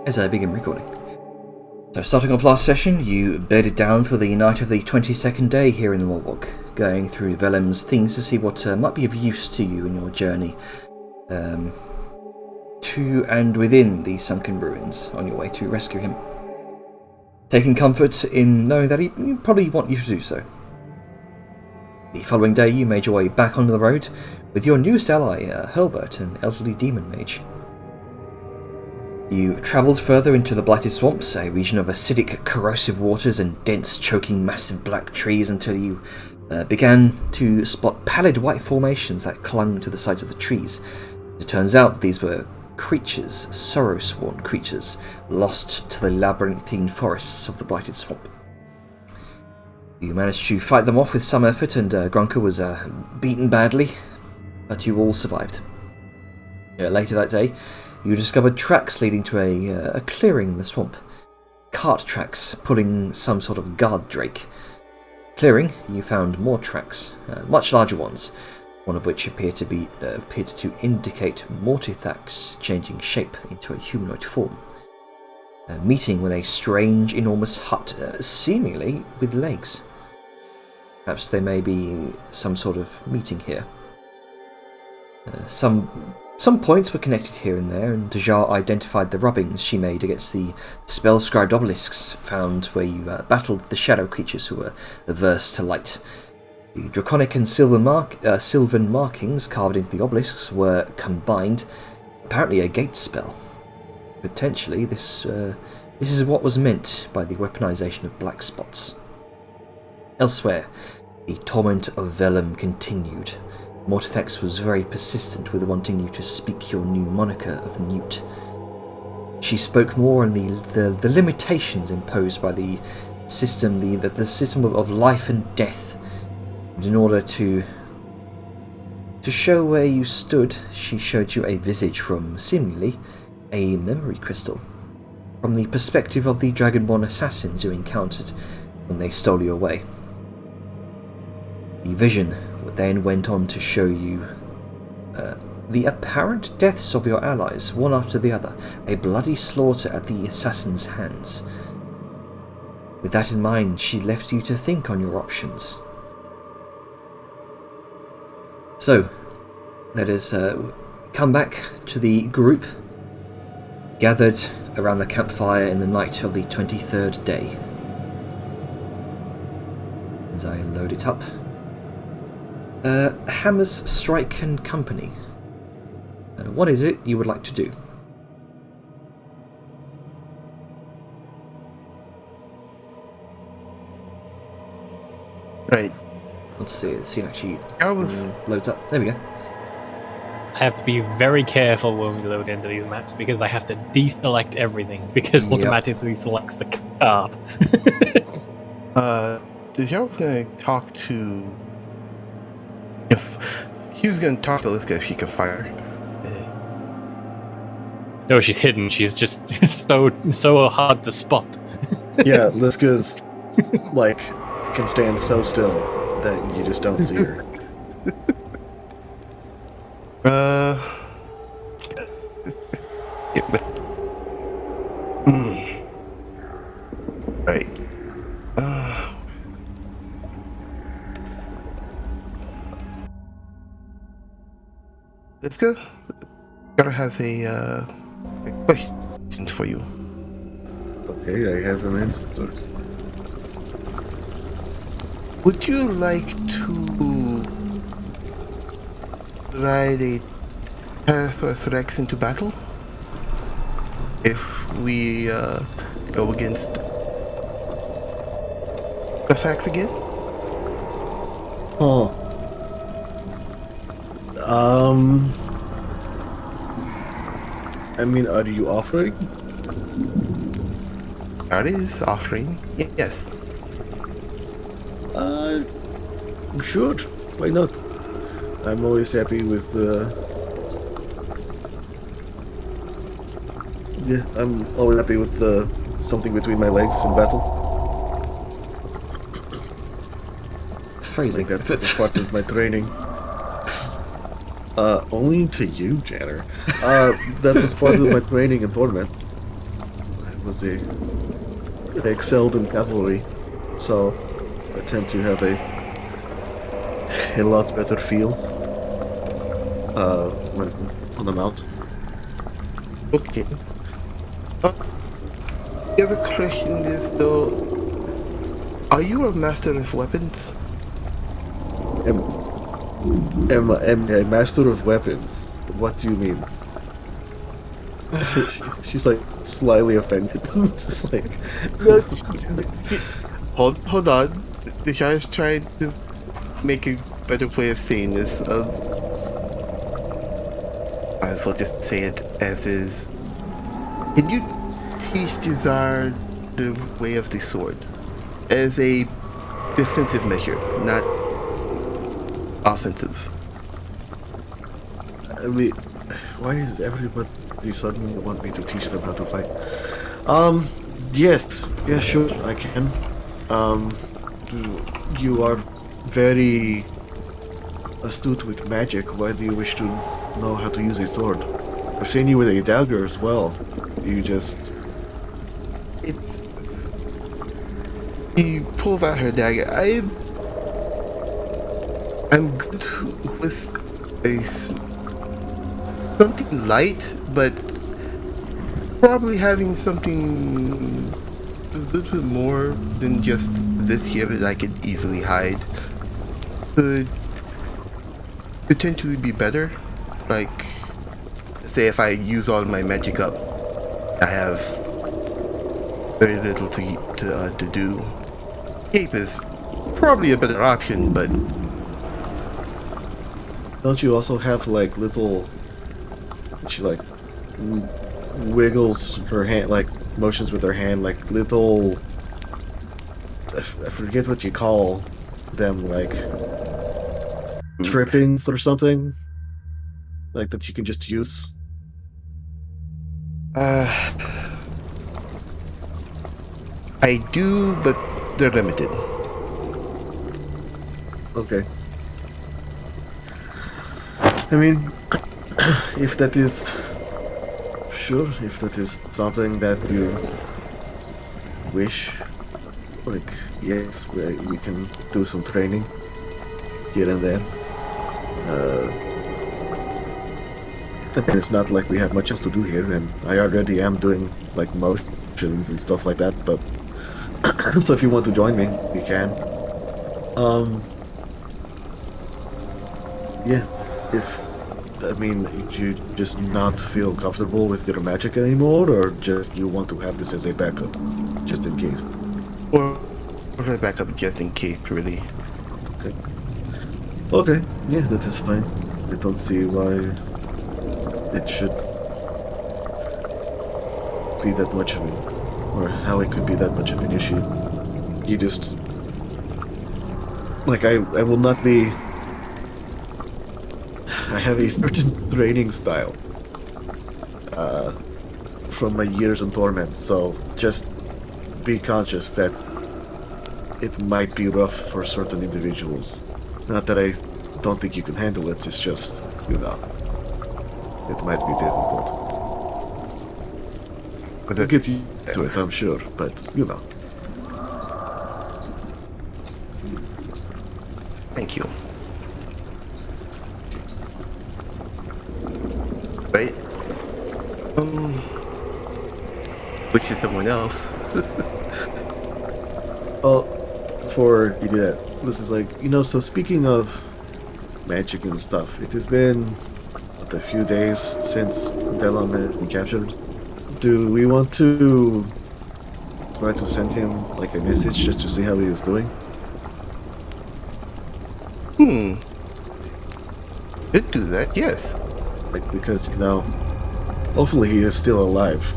as I begin recording. So, starting off last session, you bedded down for the night of the 22nd day here in the Morwalk, going through Velem's things to see what might be of use to you in your journey to and within the sunken ruins on your way to rescue him. Taking comfort in knowing that he probably want you to do so. The following day, you made your way back onto the road with your newest ally, Hurlbert, an elderly demon mage. You travelled further into the Blighted Swamps, a region of acidic, corrosive waters and dense, choking, massive black trees until you began to spot pallid white formations that clung to the sides of the trees. It turns out these were creatures, sorrow-sworn creatures, lost to the labyrinthine forests of the Blighted Swamp. You managed to fight them off with some effort, and Grunker was beaten badly, but you all survived. Later that day, you discovered tracks leading to a clearing in the swamp. Cart tracks pulling some sort of guard drake. Clearing, you found more tracks, much larger ones, one of which appeared to indicate Mortithax changing shape into a humanoid form. Meeting with a strange, enormous hut, seemingly with legs. Perhaps there may be some sort of meeting here. Some points were connected here and there, and Dajar identified the rubbings she made against the spell-scribed obelisks found where you battled the shadow creatures who were averse to light. The draconic and sylvan markings carved into the obelisks were combined, apparently a gate spell. Potentially, this is what was meant by the weaponization of black spots. Elsewhere, the torment of Velem continued. Mortithax was very persistent with wanting you to speak your new moniker of Newt. She spoke more on the limitations imposed by the system, the system of life and death. And in order to show where you stood, she showed you a visage from, seemingly, a memory crystal, from the perspective of the Dragonborn assassins you encountered when they stole you away. The vision then went on to show you the apparent deaths of your allies, one after the other, a bloody slaughter at the assassin's hands. With that in mind, she left you to think on your options. So, let us come back to the group gathered around the campfire in the night of the 23rd day. As I load it up. Hammers, Strike and Company. What is it you would like to do? Right. Let's see. The scene actually loads up. There we go. I have to be very careful when we load into these maps because I have to deselect everything because it automatically selects the card. If I was going to talk to... If he was going to talk to Liska if he could fire. No, she's hidden. She's just so hard to spot. Yeah, Liska's can stand so still that you just don't see her. Right. Liska, gotta have a question for you. Okay, I have an answer. Would you like to ride a Parasaurus Rex into battle? If we go against the facts again? Oh. I mean, are you offering? That is offering. Yes. Sure. Why not? I'm always happy with yeah, I'm always happy with something between my legs in battle. Phrasing. Like that's part of my training. Only to you, Janner. That's as part of my training in Torment. I excelled in cavalry, so I tend to have a lot better feel when on the mount. Okay. The other question is though, are you a master of weapons? Am I a master of weapons? What do you mean? She's like slightly offended. Just like Hold on. The guy is trying to make a better way of saying this. Might as well just say it as is. Can you teach Jazar the way of the sword as a defensive measure, not offensive? I mean, why is everybody suddenly want me to teach them how to fight? Yes, yeah, sure, I can. You are very astute with magic. Why do you wish to know how to use a sword? I've seen you with a dagger as well. You just... It's... He pulls out her dagger. I'm good with something light, but probably having something a little bit more than just this here that I could easily hide could potentially be better. Like, say if I use all my magic up, I have very little to do. Cape is probably a better option, but don't you also have like little... She like wiggles her hand, like motions with her hand, like little... I forget what you call them, like trippings or something, like that you can just use. I do, but they're limited. Okay. I mean, if that is... Sure, if that is something that you wish, like, yes, we can do some training here and there. I mean, it's not like we have much else to do here, and I already am doing, like, motions and stuff like that, but... so if you want to join me, you can. Yeah, if... I mean, you just not feel comfortable with your magic anymore, or just you want to have this as a backup, just in case? Or a backup just in case, really. Okay. Okay, yeah, that is fine. I don't see why it should be that much of a... or how it could be that much of an issue. You just... Like, I will not be... I have a certain training style from my years in Torment, so just be conscious that it might be rough for certain individuals. Not that I don't think you can handle it, it's just, you know, it might be difficult. But I'll get used to it, I'm sure, but, you know. Thank you. Right? Which is someone else. Well, before you do that, this is like, you know, so speaking of magic and stuff, it has been, what, a few days since Delon had been captured. Do we want to try to send him, like, a message just to see how he is doing? Could do that, yes. Like, because, you know, hopefully he is still alive.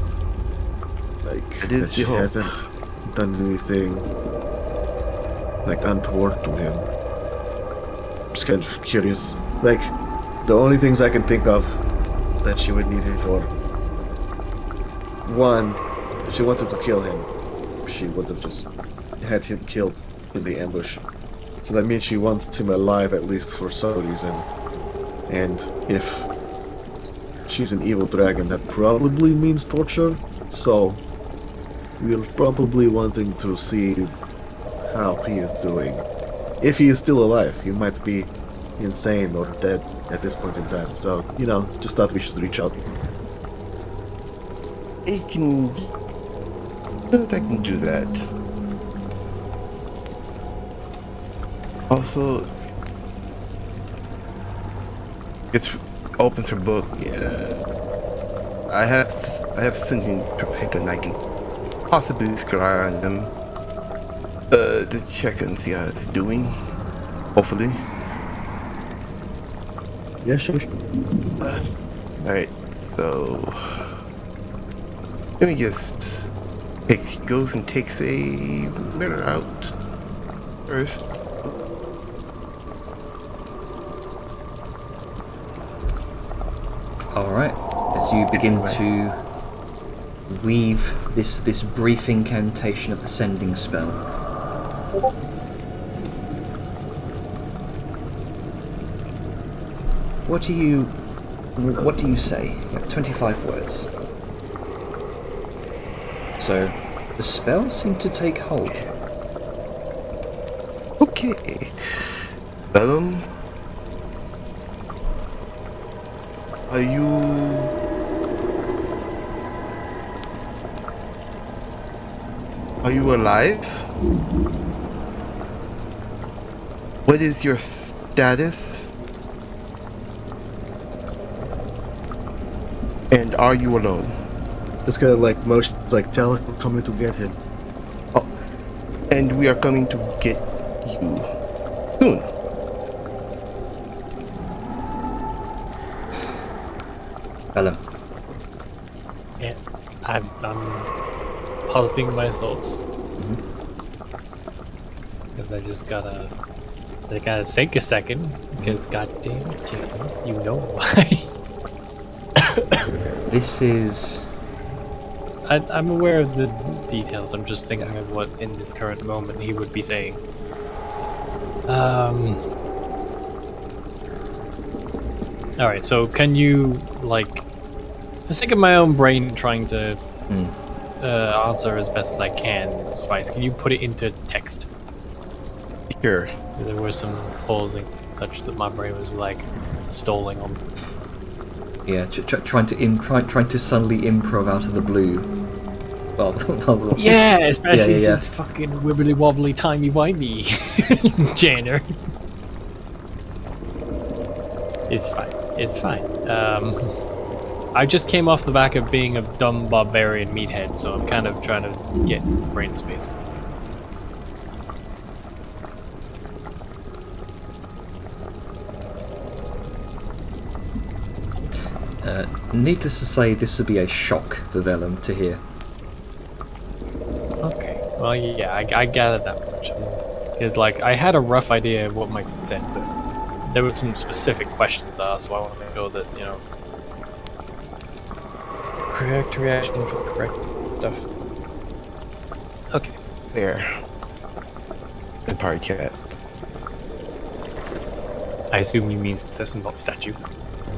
Like, It is that she the hope. hasn't done anything, like, untoward to him. I'm just kind of curious. Like, the only things I can think of that she would need him for. One, if she wanted to kill him, she would have just had him killed in the ambush. So that means she wants him alive at least for some reason. And if she's an evil dragon, that probably means torture. So we're probably wanting to see how he is doing. If he is still alive, he might be insane or dead at this point in time. So, just thought we should reach out. I can do that. Also, it opens her book. Yeah, I have something prepared, and I can possibly scry on them to check and see how it's doing. Hopefully. Yeah, sure. All right, so let me just goes and takes a mirror out first. Alright, as you begin to weave this brief incantation of the sending spell, what do you say? You have 25 words. So, the spell seemed to take hold. Okay. Vellum, are you alive? What is your status? And are you alone? This guy motion tell him we're coming to get him. Oh, and we are coming to get you soon. Vellum. Yeah, I'm positing my thoughts. Because I gotta think a second. Because goddamn it, Jane, you know why. This is... I'm aware of the details. I'm just thinking of what in this current moment he would be saying. Alright, so can you, for the sake of my own brain trying to answer as best as I can, Spice, can you put it into text? Sure. There was some pausing such that my brain was stalling on. Yeah, trying to suddenly improv out of the blue. Well, Yeah, especially yeah. since fucking wibbly wobbly timey wimey Janner. It's fine. I just came off the back of being a dumb barbarian meathead, so I'm kind of trying to get brain space. Needless to say, this would be a shock for Vellum to hear. Okay. Well, yeah, I gathered that much. It's I had a rough idea of what Mike had said, but there were some specific questions asked, so I want to make sure that, correct reaction for the correct stuff. Okay. There. And party cat. I assume he means this and not statue.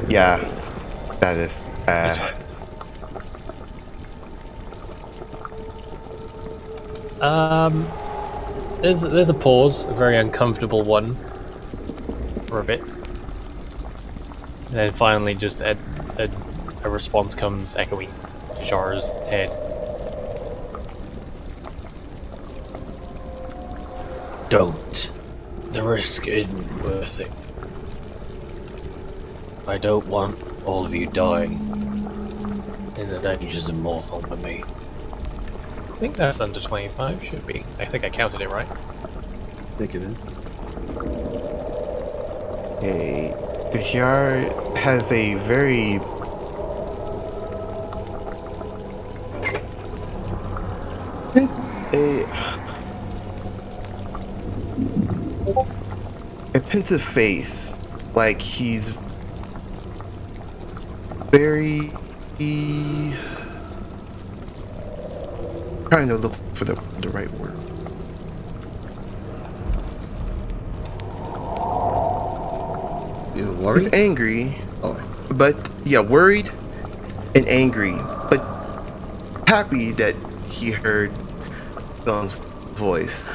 Yeah. Status. That's fine. There's a pause, a very uncomfortable one, for a bit, and then finally just a response comes echoing to Jar's head. Don't. The risk isn't worth it. I don't want all of you dying in the dangers of mortal for me. I think that's under 25, should be. I think I counted it right. I think it is. Okay. The Hyar has a very a pensive face, like he's very trying to look for the right word. You're worried? He's angry, Oh, but yeah, worried and angry, but happy that he heard Velem's voice.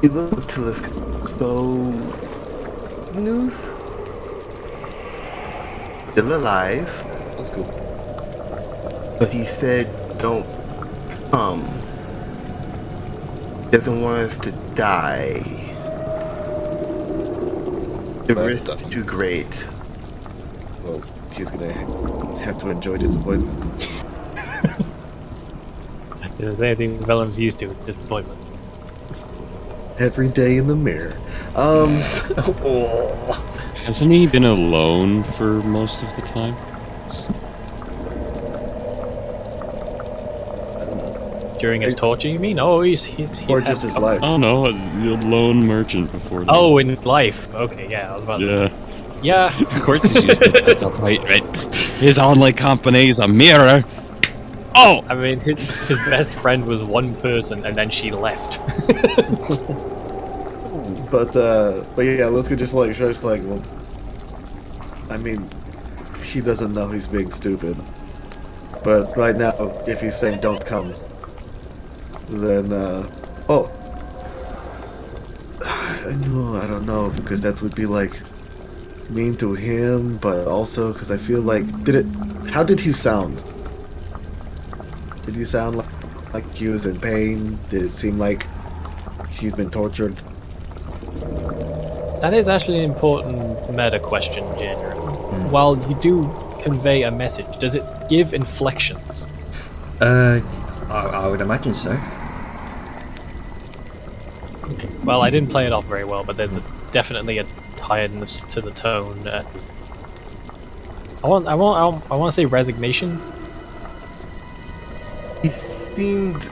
He looked up to Liska. So, news? Still alive, That's cool. but he said don't come. Doesn't want us to die. The That's risk's too great. Well, he's gonna have to enjoy disappointment. If there's anything Velem's used to, it's disappointment. Every day in the mirror. Hasn't he been alone for most of the time? During his torture, you mean? Oh, he's Or had- just his life. Oh no, a lone merchant before that. Oh, in life. Okay, yeah, I was about to yeah. say. Yeah. Of course he's used to that stuff, right? His only company is a mirror. Oh! I mean, his best friend was one person, and then she left. But yeah, let's go just like, well, I mean, he doesn't know he's being stupid. But right now, if he's saying don't come, then, I don't know, because that would be like mean to him, but also because I feel like, how did he sound? Did he sound like he was in pain? Did it seem like he'd been tortured? That is actually an important meta question, January. While you do convey a message, does it give inflections? I would imagine so. Okay. Well, I didn't play it off very well, but there's definitely a tiredness to the tone. I want to say resignation. He seemed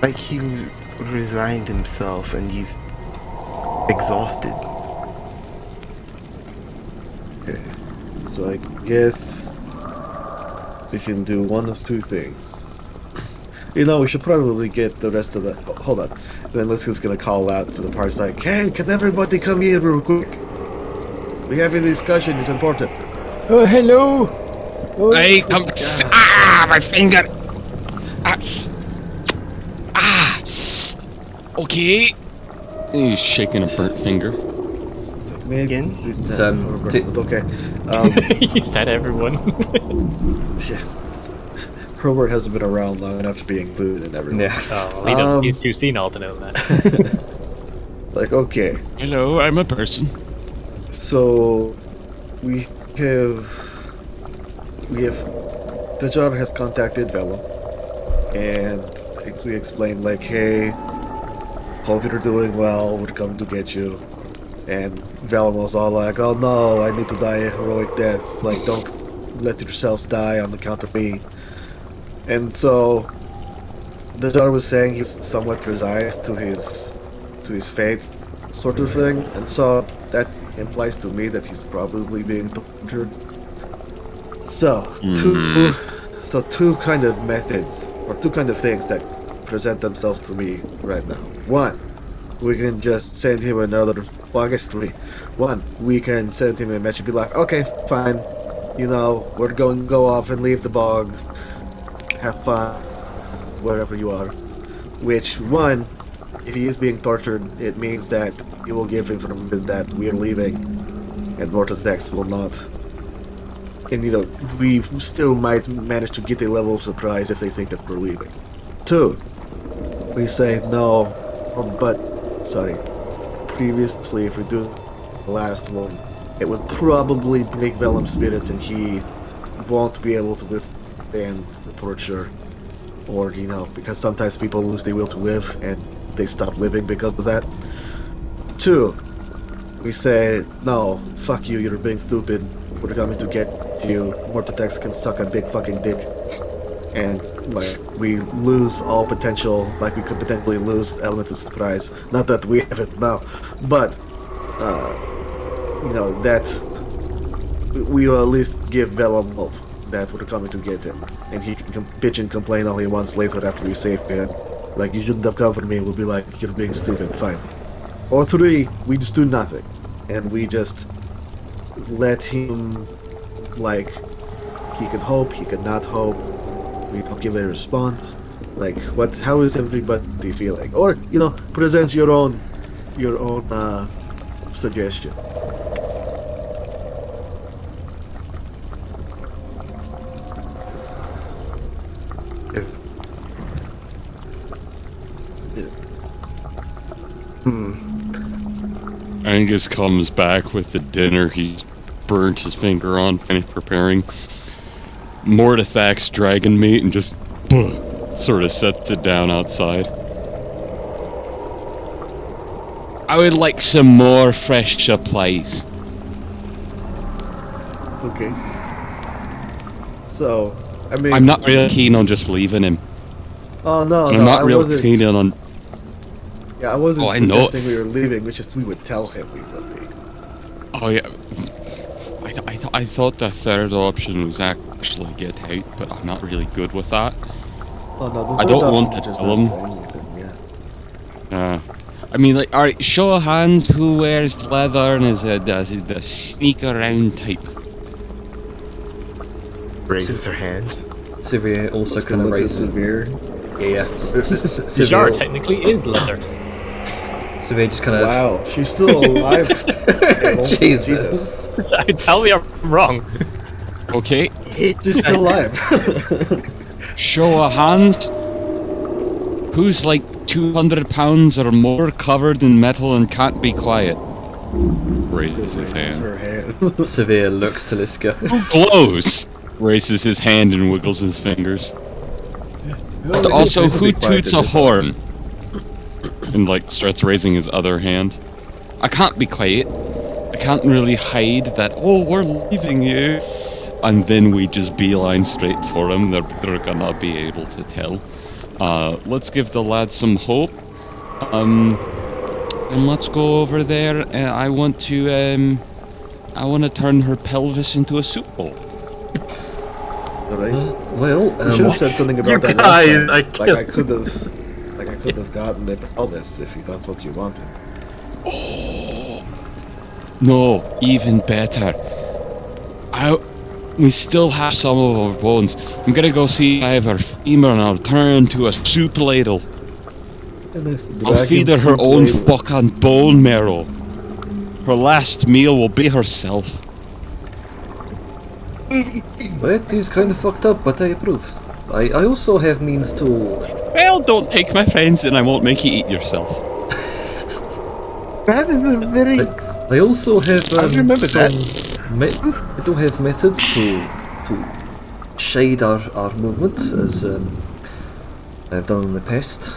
like he resigned himself and he's exhausted. Okay, so I guess we can do one of two things. You know, we should probably get the rest of the... Hold on. Then let's just gonna call out to the party like, hey, can everybody come here real quick? We have a discussion, it's important. Oh, hello! Oh, Hey, come. Ah, my finger! Okay. He's shaking a burnt finger. It's like, maybe... Again? It's, but okay. you said everyone. Yeah. Herbert hasn't been around long enough to be included in everyone. Yeah. Oh, he doesn't. He's too senile to know that. Like, okay. Hello, I'm a person. So we have Dajar has contacted Velum and we explained like, hey, hope you're doing well, we're coming to get you. And Velum was all like, oh no, I need to die a heroic death, like don't let yourselves die on account of me. And so Dajar was saying he was somewhat resigned to his fate, sort of thing, and so that implies to me that he's probably being tortured. So two kind of methods or two kind of things that present themselves to me right now. One, we can just send him another. Well, I guess three. One, we can send him a message and be like, okay, fine, you know, we're going to go off and leave the bog. Have fun, wherever you are. Which, one, if he is being tortured, it means that he will give information that we are leaving, and Vortex will not. And, you know, we still might manage to get a level of surprise if they think that we're leaving. Two, we say no, previously, if we do the last one, it would probably break Velem's spirit and he won't be able to withstand the torture. Or, you know, because sometimes people lose their will to live and they stop living because of that. Two, we say, no, fuck you, you're being stupid, we're coming to get you, Mortatex can suck a big fucking dick. And, like, we lose all potential, like we could potentially lose element of surprise. Not that we have it now, but, you know, that we will at least give Velum hope that we're coming to get him. And he can bitch and complain all he wants later after we save him. Like, you shouldn't have come for me, we'll be like, you're being stupid, fine. Or three, we just do nothing. And we just let him, like, he could hope, he could not hope. we don't give a response. Like, how is everybody feeling? Or, presents your own suggestion. If, Angus comes back with the dinner he's burnt his finger on, finished preparing. Mortifac's dragon meat and just sort of sets it down outside. I would like some more fresh supplies. Okay. So, I mean... I'm not really keen on just leaving him. Oh, no, I'm not I real wasn't... keen on... Yeah, I wasn't Oh, I know. suggesting we were leaving, we would tell him we would be. Oh yeah, I thought the third option was actually get out, but I'm not really good with that. Oh, no, I don't want to tell him. Yeah. I mean, like, alright, show of hands, who wears leather and is the sneak around type? raises her hands. Severe also kind of looks at raises. Severe. Yeah. Jar technically is leather. Severe just kind of. Wow, she's still alive. Sable. Jesus. Tell me I'm wrong. Okay, She's still alive. show of hands, who's like 200 pounds or more covered in metal and can't be quiet? Raises his hand. Her hand. Severe looks to Liska. Glows! Raises his hand and wiggles his fingers. And also, who toots a horn? And like starts raising his other hand. I can't be quiet. I can't really hide that, oh, we're leaving you. And then we just beeline straight for him. They're gonna be able to tell. Let's give the lad some hope. And let's go over there. I want to turn her pelvis into a soup bowl. Alright. Well, You should have said something about that guys, last time. I could have gotten the pelvis if that's what you wanted. No, even better. We still have some of our bones. I'm gonna go see if I have her femur and I'll turn her into a soup ladle. I'll feed her her own fucking bone marrow. Her last meal will be herself. well, it is kind of fucked up, but I approve. I also have means to. Well, don't take my friends and I won't make you eat yourself. That is a very... I also have. I remember that. I do have methods to shade our movement, as I've done in the past.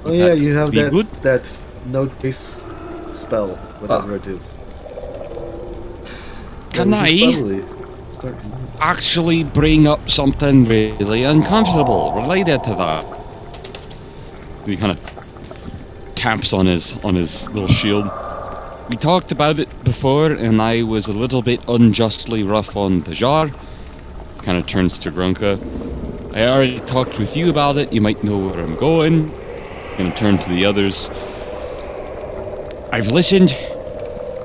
Oh yeah, you have Be good? that note-based spell, whatever it is. Can Yeah, we should I probably start using it. actually bring up something really uncomfortable related to that? He kind of taps on his little shield. We talked about it before, and I was a little bit unjustly rough on the jar. Kind of turns to Grunka. I already talked with you about it. You might know where I'm going. He's gonna turn to the others. I've listened.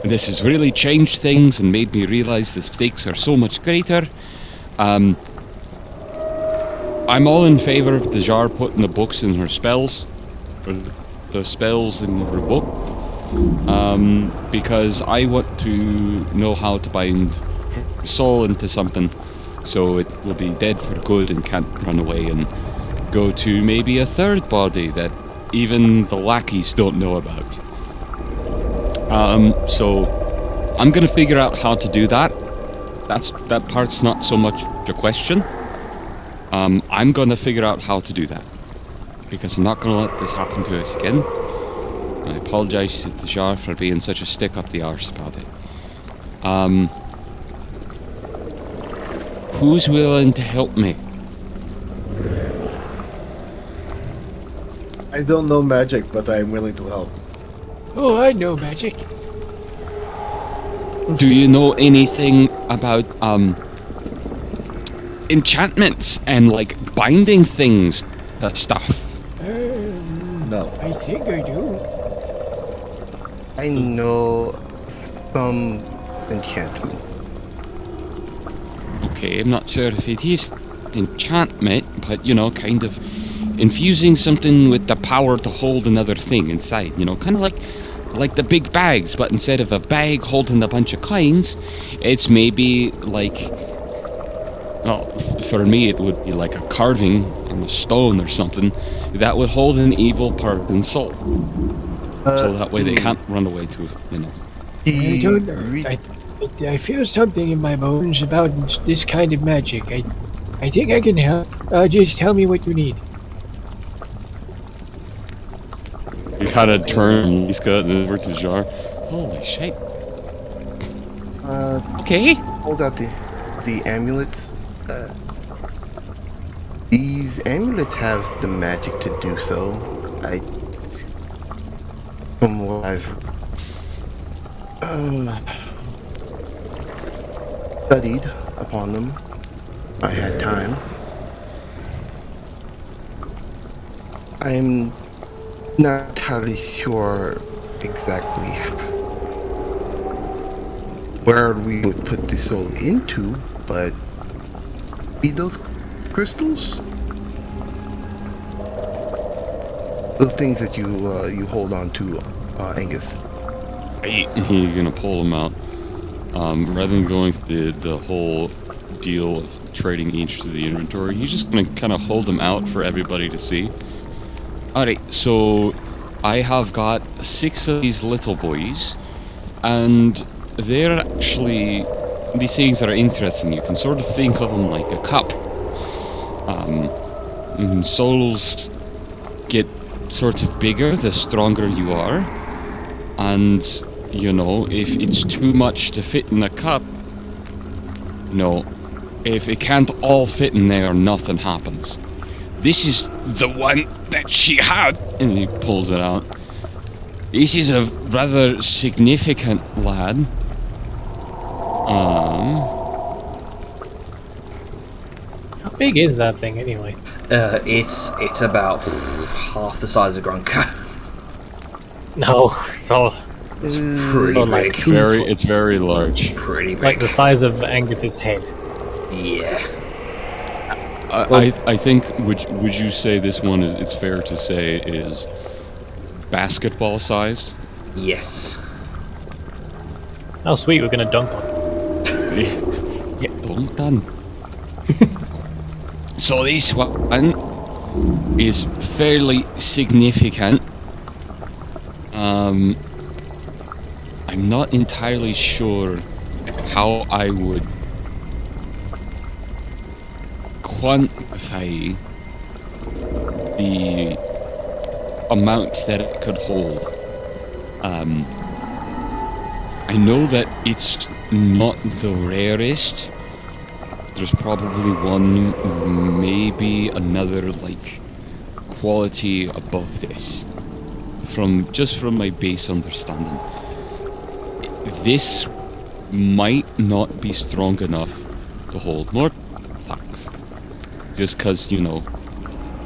And this has really changed things and made me realize the stakes are so much greater. I'm all in favor of the jar putting the books in her spells, or the spells in her book, because I want to know how to bind her soul into something, so it will be dead for good and can't run away and go to maybe a third body that even the lackeys don't know about. So I'm gonna figure out how to do that. That part's not so much a question. I'm gonna figure out how to do that, because I'm not gonna let this happen to us again. And I apologize to the jar for being such a stick up the arse about it. Who's willing to help me? I don't know magic, but I'm willing to help. Oh, I know magic. Do you know anything about enchantments and like binding things to stuff? No. I think I do. I know some enchantments. okay, I'm not sure if it is enchantment, but, you know, kind of infusing something with the power to hold another thing inside, you know, kind of like the big bags, but instead of a bag holding a bunch of coins, it's maybe like, well, for me it would be like a carving on a stone or something that would hold an evil person's soul. So that way they can't run away to it, you know. I don't know. I feel something in my bones about this kind of magic. I think I can help. Just tell me what you need. You kind of turn Liska and over to Jar. Holy shit. Okay. Hold out the amulets. These amulets have the magic to do so. From what I've studied upon them, I had time. I'm not entirely sure exactly where we would put the soul into, but need those crystals? Those things that you hold on to, Angus. You're gonna pull them out. Rather than going through the whole deal of trading each to the inventory, you're just gonna kind of hold them out for everybody to see. Alright, so I have got 6 of these little boys, and they're actually, these things are interesting. You can sort of think of them like a cup. Souls get sort of bigger the stronger you are, and you know, if it's too much to fit in a cup, no, if it can't all fit in there, nothing happens. This is the one that she had, and he pulls it out. This is a rather significant lad. How big is that thing anyway? It's about half the size of Gronka. No, so Pretty So, big. like, It's very large. Pretty big. like the size of Angus's head. Yeah. I think would you say this one is, it's fair to say, is basketball sized? Yes. Oh sweet, we're gonna dunk on it. Yeah, well done. So this one is fairly significant. I'm not entirely sure how I would quantify the amount that it could hold. I know that it's not the rarest. There's probably one, maybe another, like, quality above this. From my base understanding. This might not be strong enough to hold more attacks. Just cause, you know,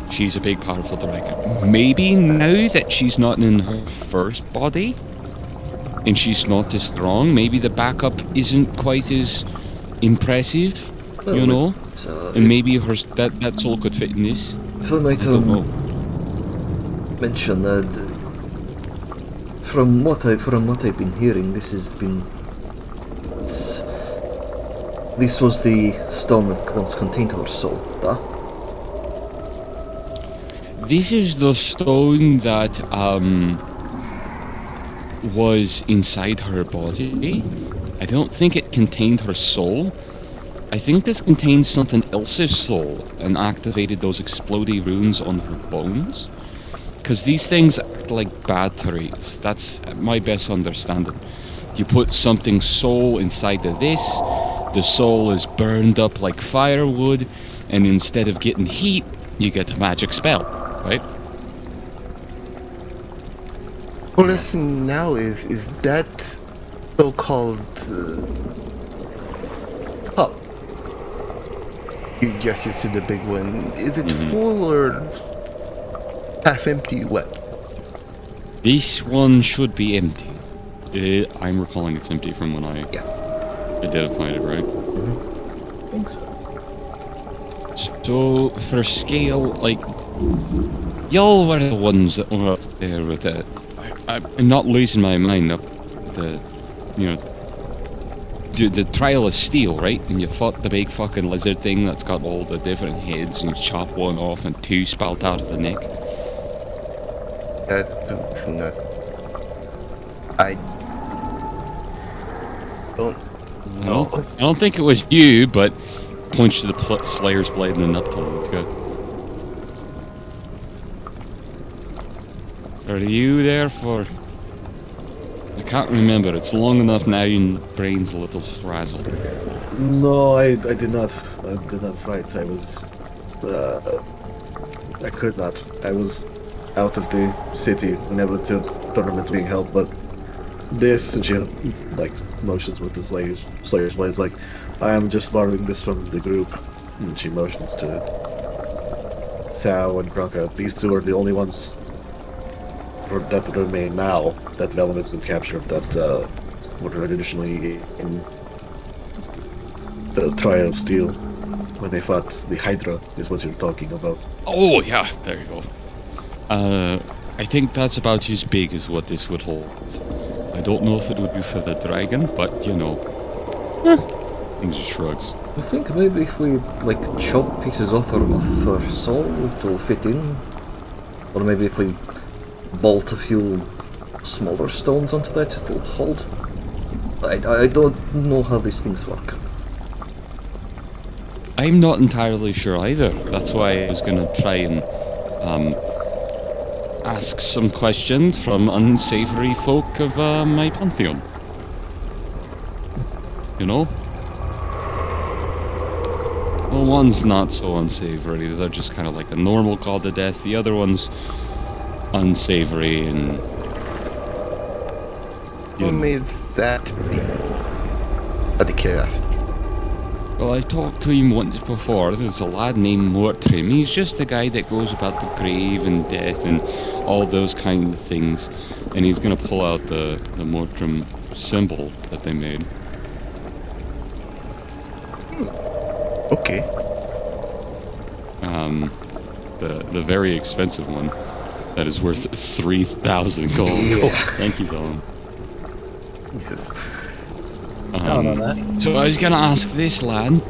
she's a big powerful dragon. Maybe now that she's not in her first body, and she's not as strong, maybe the backup isn't quite as impressive, you know? And maybe that soul could fit in this. If I might I don't know. mention that from what I've been hearing, this was the stone that once contained her soul, da? This is the stone that was inside her body. I don't think it contained her soul. I think this contains something else's soul and activated those explodey runes on her bones. Because these things act like batteries. That's my best understanding. You put something soul inside of this, the soul is burned up like firewood, and instead of getting heat, you get a magic spell, right? Question now is that so-called cup? You gestures to the big one. Is it full or half empty? What? This one should be empty. I'm recalling it's empty from when I identified it, right? think so. So, for scale, like, y'all were the ones that were up there with it. I'm not losing my mind up the, you know, the Trial of Steel, right? And you fought the big fucking lizard thing that's got all the different heads, and you chop one off and two spout out of the neck. That's not. I don't know. Well, I don't think it was you, but points to the Slayer's blade and the nut toe. Good. Are you there for? I can't remember. It's long enough now. Your brain's a little frazzled. No, I did not. I did not fight. I was. I could not. I was out of the city whenever the tournament being held. But this, and she like motions with the Slayer's blade. Like, I am just borrowing this from the group. And she motions to Sao and Kronka. These two are the only ones that remain now that Vellum has been captured, that were originally in the Trial of Steel when they fought the Hydra, is what you're talking about. Oh yeah, there you go. I think that's about as big as what this would hold. I don't know if it would be for the dragon, but you know, things are shrugs. I think maybe if we like chop pieces off her soul, it'll fit in. Or maybe if we bolt a few smaller stones onto that, it'll hold. I don't know how these things work. I'm not entirely sure either. That's why I was gonna try and ask some questions from unsavory folk of my pantheon. You know? Well, one's not so unsavory. They're just kind of like a normal god of death. The other one's unsavory and... Who made that be? Out of curiosity. Well, I talked to him once before. There's a lad named Mortrim. He's just the guy that goes about the grave and death and all those kind of things. And he's gonna pull out the Mortrim symbol that they made. Okay. The very expensive one that is worth 3,000 gold. Yeah. Thank you, Dylan. Jesus. So I was gonna ask this lad.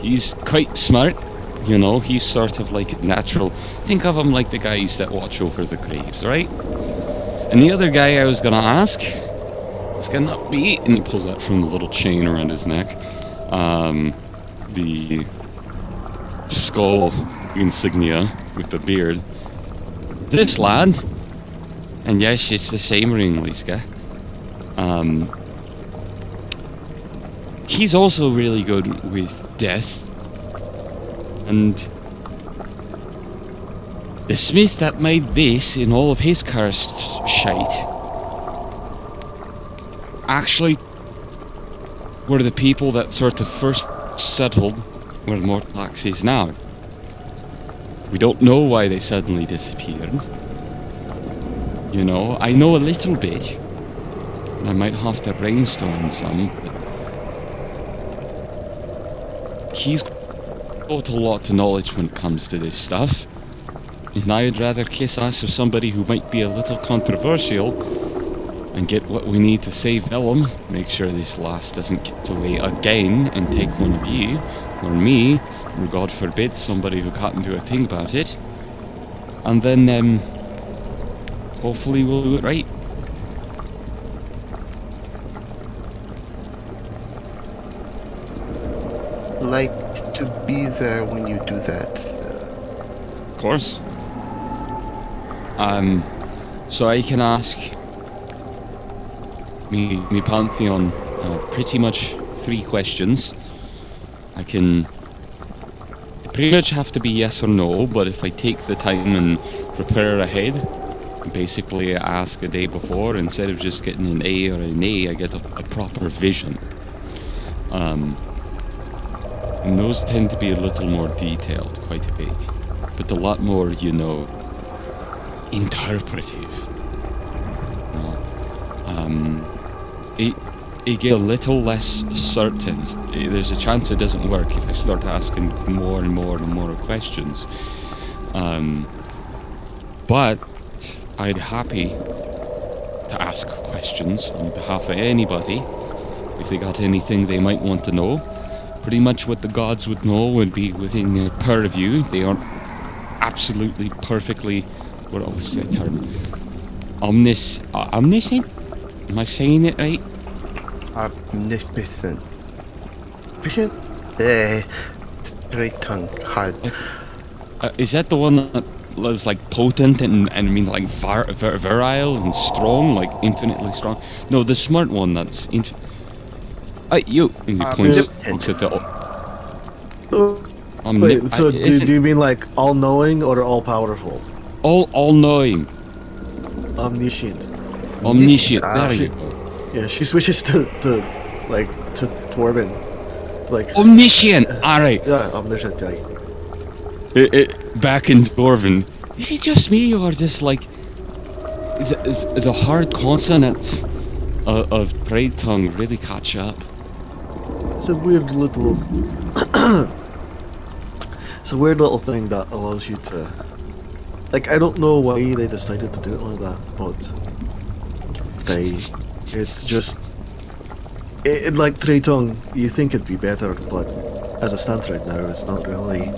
He's quite smart, you know. He's sort of like natural. Think of him like the guys that watch over the graves, right? And the other guy I was gonna ask is gonna be, and he pulls out from the little chain around his neck, the skull insignia with the beard. This lad, and yes, it's the same Ringliska. He's also really good with death, and the smith that made this in all of his cursed shite actually were the people that sort of first settled where Mortlax is now. We don't know why they suddenly disappeared. You know, I know a little bit. I might have to brainstorm some, but he's got a lot of knowledge when it comes to this stuff. And I'd rather kiss ass of somebody who might be a little controversial and get what we need to save Vellum, make sure this lass doesn't get away again and take one of you, or me, or God forbid somebody who can't do a thing about it. And then, hopefully we'll do it right. Like to be there when you do that. Of course. So I can ask me Pantheon pretty much 3 questions. I can pretty much have to be yes or no, but if I take the time and prepare ahead, basically ask a day before, instead of just getting an A or an A, I get a proper vision. And those tend to be a little more detailed, quite a bit, but a lot more, you know, interpretive. You know? you get a little less certain. There's a chance it doesn't work if I start asking more and more and more questions. But I'd happy to ask questions on behalf of anybody if they got anything they might want to know. Pretty much what the gods would know would be within their purview. They aren't absolutely perfectly, what was the term? Omniscient? Am I saying it right? Omnipotent. Efficient? Great tongue. Hard. Is that the one that was like potent and I mean like virile and strong, like infinitely strong? No, the smart one that's he points looks at the Wait, so do you mean like all-knowing or all-powerful? all-knowing. Omniscient. Omniscient. There you go. Yeah, she switches to Dwarven. Like Omniscient. All right. yeah, omniscient. Right. Back in Dwarven. Is it just me or just like the hard consonants of Pride Tongue really catch up? It's a weird little. It's a weird little thing that allows you to. Like, I don't know why they decided to do it like that, but it's just. Like Trade Tongue, you think it'd be better, but as it stands right now, it's not really.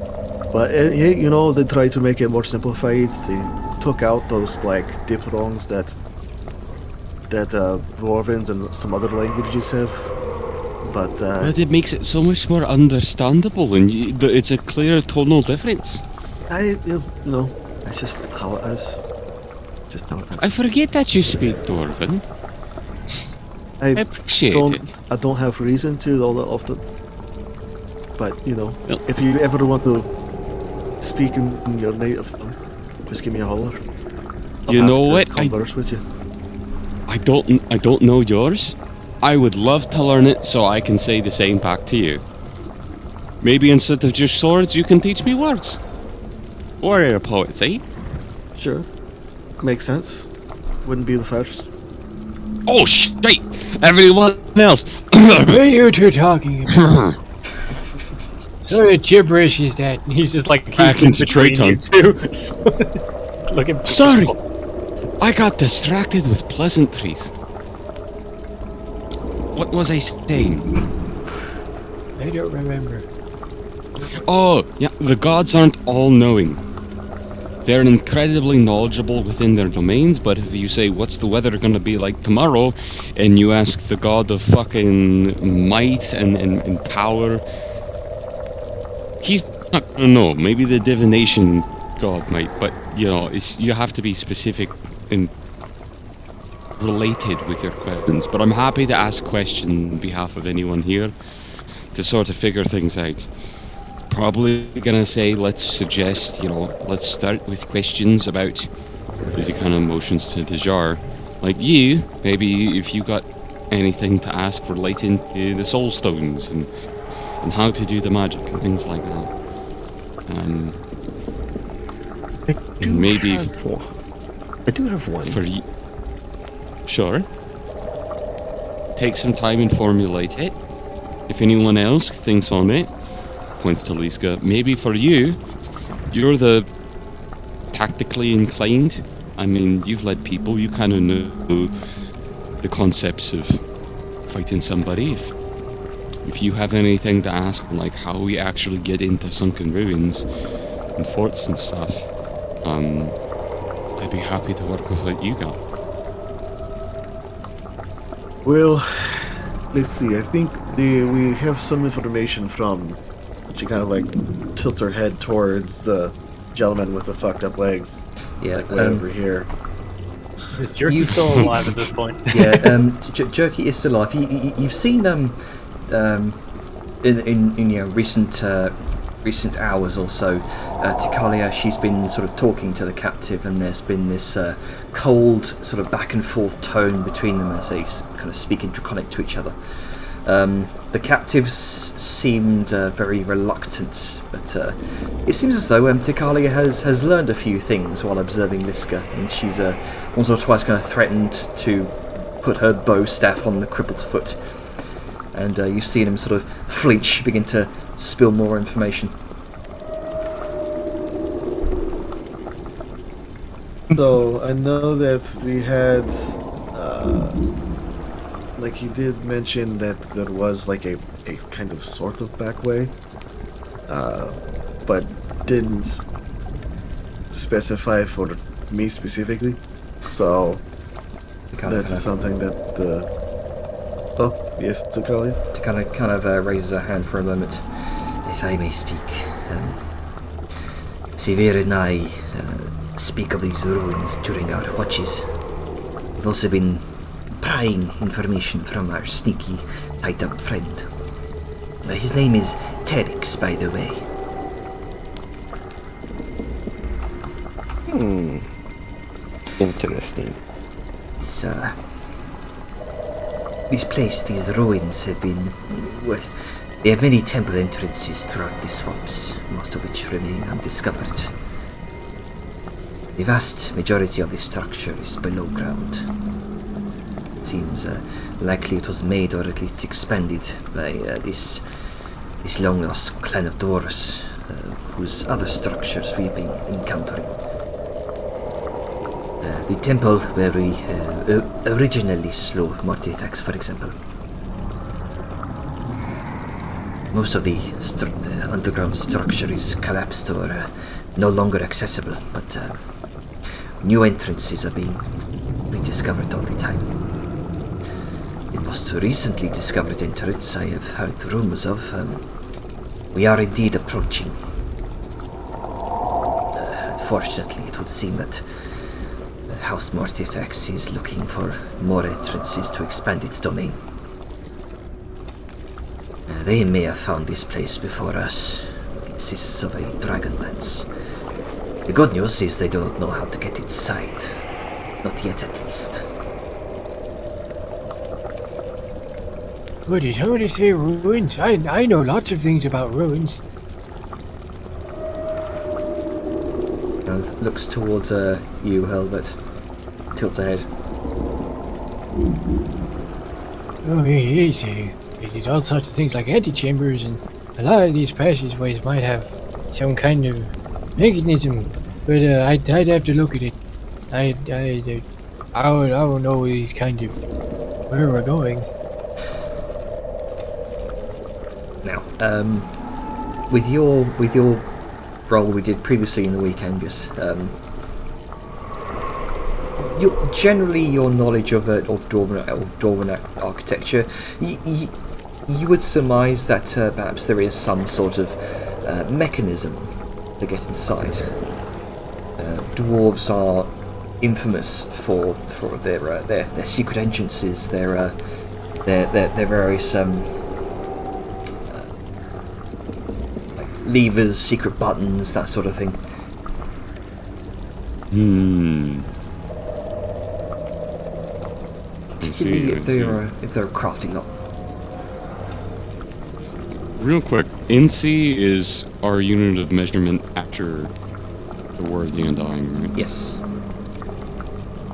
But you know, they tried to make it more simplified. They took out those like diphthongs that Dwarvens and some other languages have. But it makes it so much more understandable, and it's a clear tonal difference. you know, that's just how it is. Just how it is. I forget that you speak Dwarven. I appreciate it. I don't have reason to all that often. But you know, Well, if you ever want to speak in your native tongue, just give me a holler. You know what? Converse with you. I don't know yours. I would love to learn it so I can say the same back to you. Maybe instead of just swords, you can teach me words. Warrior poets, eh? Sure. Makes sense. Wouldn't be the first. Oh shit! Everyone else! What are you two talking about? What sort of gibberish is that? He's just like Back into between Trade you two. Looking. Sorry! I got distracted with pleasantries. What was I saying? I don't remember. Oh, yeah, the gods aren't all-knowing. They're incredibly knowledgeable within their domains, but if you say, what's the weather gonna be like tomorrow, and you ask the god of fucking might and power, he's not gonna know. Maybe the divination god might, but, you know, you have to be specific and related with your questions. But I'm happy to ask questions on behalf of anyone here to sort of figure things out. Probably gonna say, let's start with questions about the kind of emotions to Dejar. Like you, maybe if you got anything to ask relating to the soul stones and how to do the magic and things like that. I do have one. For you, sure. Take some time and formulate it. If anyone else thinks on it, points to Liska. Maybe for you, you're the tactically inclined. I mean, you've led people. You kind of know the concepts of fighting somebody. If you have anything to ask, like how we actually get into sunken ruins and forts and stuff, I'd be happy to work with what you got. Well, let's see. I think we have some information from. She kind of like tilts her head towards the gentleman with the fucked up legs. Yeah, like way over here. Is Jerky still alive at this point? Yeah, Jerky is still alive. You've seen in recent hours or so, Tikalia, she's been sort of talking to the captive, and there's been this cold sort of back and forth tone between them as they kind of speak in Draconic to each other. The captives seemed very reluctant, but it seems as though Tikalia has learned a few things while observing Liska, and she's once or twice kind of threatened to put her bow staff on the crippled foot and you've seen him sort of flinch, begin to spill more information. So I know that we had, like he did mention that there was like a kind of sort of back way, but didn't specify for me specifically. So that is something that. Oh yes, Takali. To kind of raises her hand for a moment. If I may speak, Severe and I speak of these ruins during our watches. We've also been prying information from our sneaky, tied-up friend. His name is Terex, by the way. Interesting. This place, these ruins have been... well, they have many temple entrances throughout the swamps, most of which remain undiscovered. The vast majority of the structure is below ground. It seems likely it was made or at least expanded by this long-lost clan of dwarves, whose other structures we've been encountering. The temple where we originally slew Mortifex, for example. Most of the underground structure is collapsed or no longer accessible, but new entrances are being rediscovered all the time. The most recently discovered entrance I have heard rumors of, we are indeed approaching. Unfortunately, it would seem that House Mortifex is looking for more entrances to expand its domain. They may have found this place before us. It consists of a Dragonlance. The good news is they do not know how to get inside. Not yet, at least. What did somebody say ruins? I know lots of things about ruins. And looks towards you, Helbert. Tilts her head. Oh, yes, there's all sorts of things like antechambers, and a lot of these passageways might have some kind of mechanism, but I'd have to look at it. I don't know these kind of where we're going. Now, with your role we did previously in the week, Angus, generally your knowledge of Dwarven architecture, you would surmise that perhaps there is some sort of mechanism to get inside. Dwarves are infamous for their secret entrances, their various like levers, secret buttons, that sort of thing. Particularly if they're a crafty lot. Real quick, NC is our unit of measurement after the War of the Undying, right? Yes.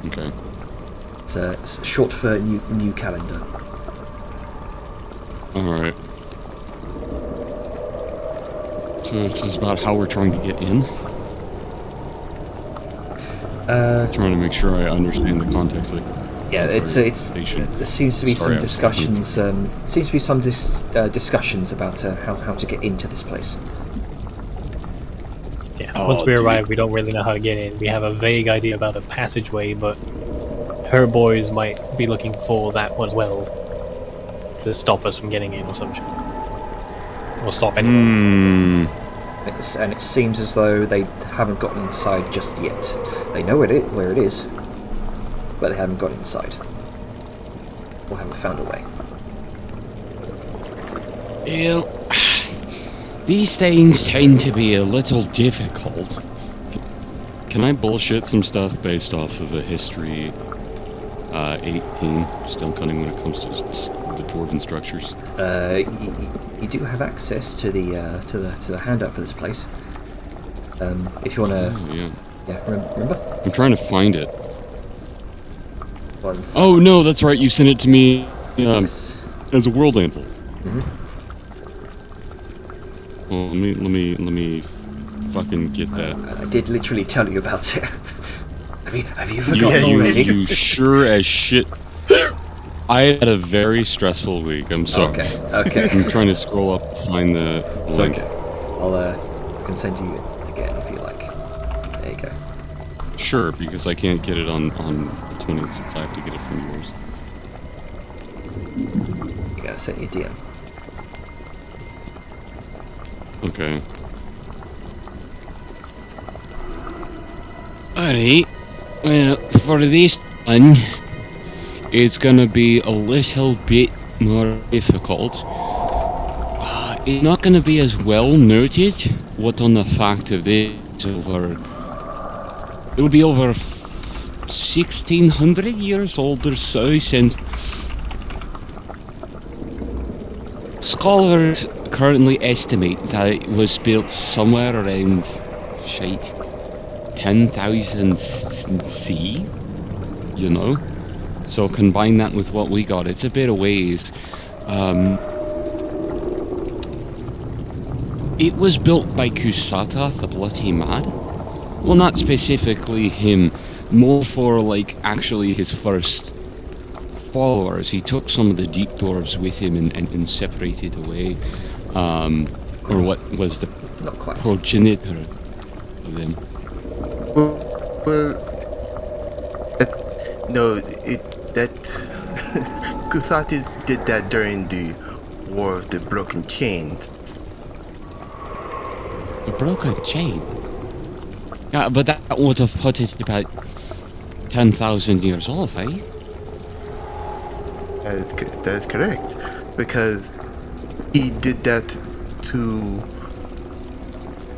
Okay. It's short for new calendar. Alright. So this is about how we're trying to get in? Trying to make sure I understand the context. Yeah, there seems to be some discussions. Discussions about how to get into this place. Yeah, once we arrive, we don't really know how to get in. We have a vague idea about a passageway, but her boys might be looking for that one as well to stop us from getting in or something. Or stop anyone. And it seems as though they haven't gotten inside just yet. They know where it is, but they haven't got inside. Or haven't found a way. Well, these things tend to be a little difficult. Can I bullshit some stuff based off of a history 18 stone cutting when it comes to the dwarven structures? You do have access to the handout for this place. If you want to. Oh, yeah. Remember? I'm trying to find it. Once. Oh no, that's right. You sent it to me Yes. as a world anvil. Well, let me fucking get that. I did literally tell you about it. have you forgotten you- already? You sure as shit. I had a very stressful week. I'm sorry. Okay. I'm trying to scroll up to find the It's link. okay. I can send you it again if you like. There you go. Sure, because I can't get it on the 26th. I have to get it from yours. There you go. Send you a DM. Okay. Alright. Well, for this one, it's gonna be a little bit more difficult. It's not gonna be as well noted. What on the fact of this over? It will be over 1600 years old or so since scholars currently estimate that it was built somewhere around 10,000 C, you know? So combine that with what we got, it's a bit of ways. It was built by Kusata, the Bloody Mad. Well, not specifically him, more for like actually his first followers. He took some of the deep dwarves with him and separated away, or what was the Not quite. progenitor of them. Well, that Kusati did that during the War of the Broken Chains. The broken chains? Yeah, but that would have put it about 10,000 years old, eh? That is correct, because he did that to.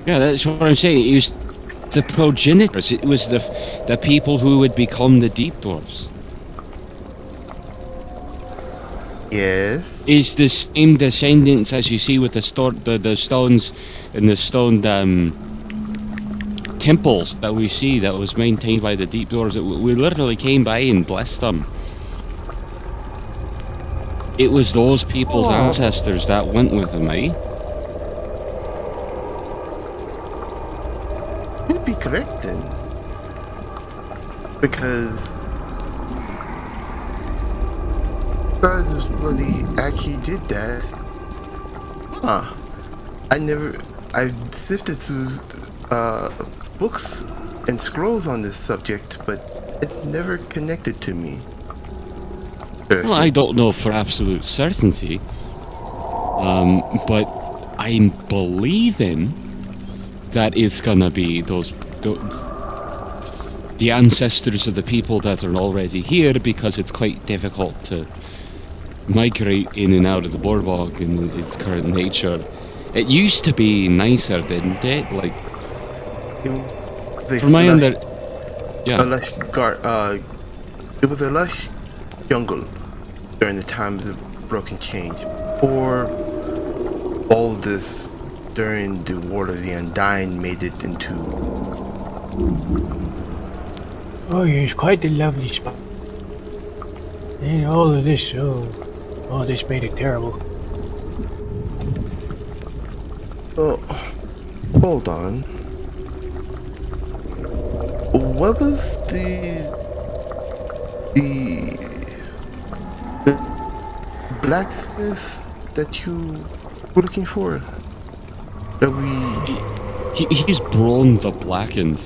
Yeah, that's what I'm saying. It was the progenitors. It was the people who would become the deep dwarves. Yes. Is the same descendants as you see with the stones and the stone temples that we see that was maintained by the deep dwarves. We literally came by and blessed them. It was those people's ancestors that went with them, eh? You'd be correct then, because he actually did that. I sifted through books and scrolls on this subject, but it never connected to me. Well, I don't know for absolute certainty, but I'm believing that it's gonna be the ancestors of the people that are already here, because it's quite difficult to migrate in and out of the boardwalk in its current nature. It used to be nicer, didn't it? Like, from my a lush it was a lush jungle during the times of Broken Change, or all this during the War of the Undying made it into. Oh yes, quite a lovely spot. And all of this, this made it terrible. Oh, hold on. What was the blacksmith that you were looking for? He's Braun the Blackened.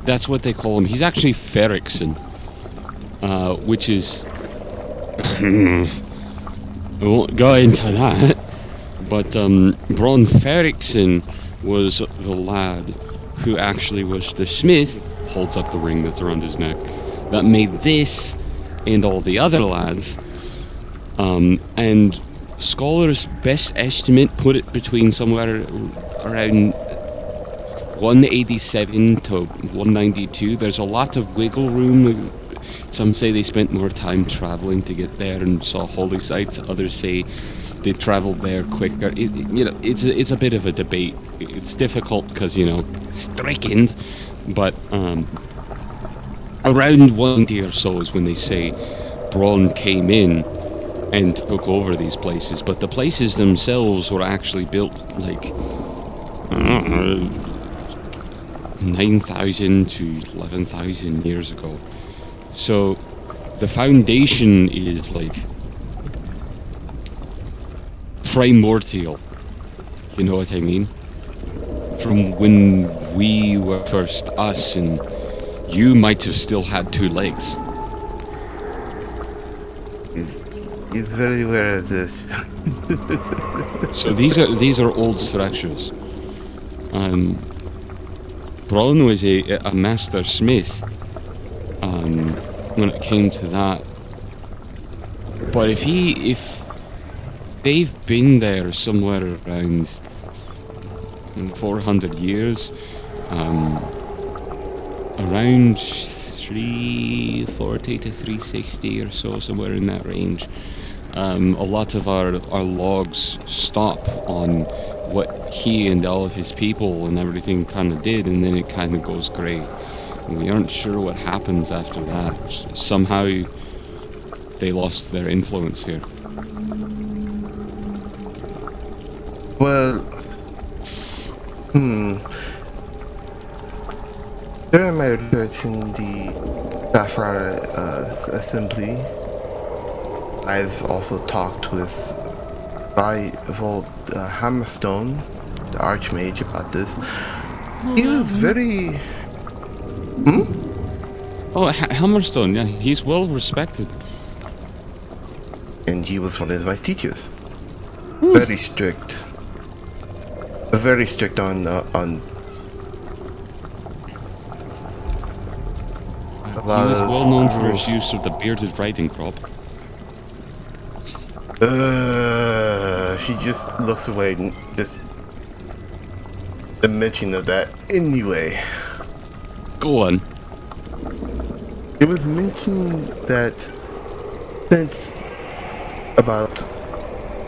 That's what they call him. He's actually Ferrickson, which is I won't go into that. But Braun Ferrickson was the lad who actually was the smith, holds up the ring that's around his neck, that made this and all the other lads. And scholars' best estimate put it between somewhere around 187 to 192. There's a lot of wiggle room. Some say they spent more time traveling to get there and saw holy sites. Others say they traveled there quicker. It's a bit of a debate. It's difficult because, striking, but around 190 or so is when they say Braun came in and took over these places, but the places themselves were actually built like, I don't know, 9,000 to 11,000 years ago. So the foundation is like primordial, you know what I mean? From when we were first us, and you might have still had 2 legs. He's very aware of this. So these are old structures. Braun was a master smith when it came to that. But if they've been there somewhere around 400 years, around 340 to 360 or so, somewhere in that range. A lot of our logs stop on what he and all of his people and everything kind of did, and then it kind of goes grey. And we aren't sure what happens after that. Somehow they lost their influence here. Well, during my research in the Sapphire Assembly, I've also talked with Rival Hammerstone, the Archmage, about this. He was very... Oh, Hammerstone, yeah, he's well respected. And he was one of my teachers. Very strict. Very strict on He was well known for his use of the bearded riding crop. She just looks away and just the mention of that anyway. Go on. It was mentioned that since about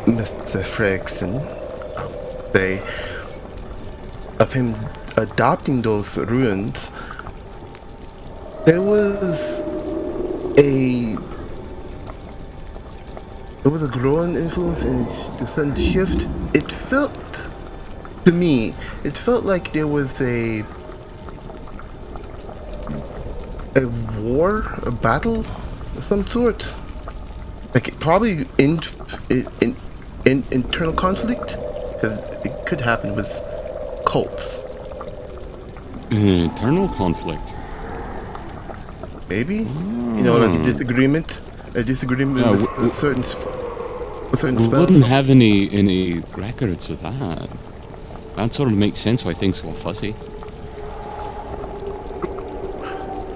Mr. Fredrickson, of him adopting those ruins, there was a growing influence and the sudden shift. It felt like there was a war, a battle of some sort. Like probably in internal conflict, because it could happen with cults. Internal conflict. Maybe, you know, like a disagreement with certain We spells. wouldn't have any records of that. That sort of makes sense why things go fuzzy.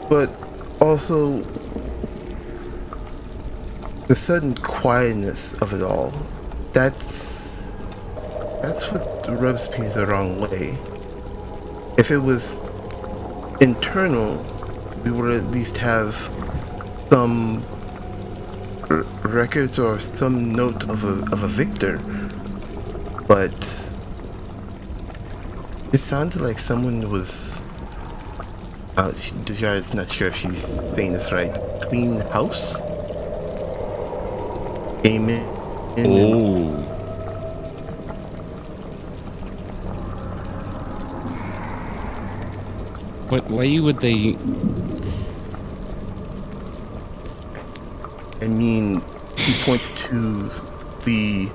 But also the sudden quietness of it all. That's what rubs me the wrong way. If it was internal, we would at least have some records or some note of a victor. But it sounded like someone was. Dujar's not sure if she's saying this right. Clean house? Came in. Oh. But why would they... I mean, he points to the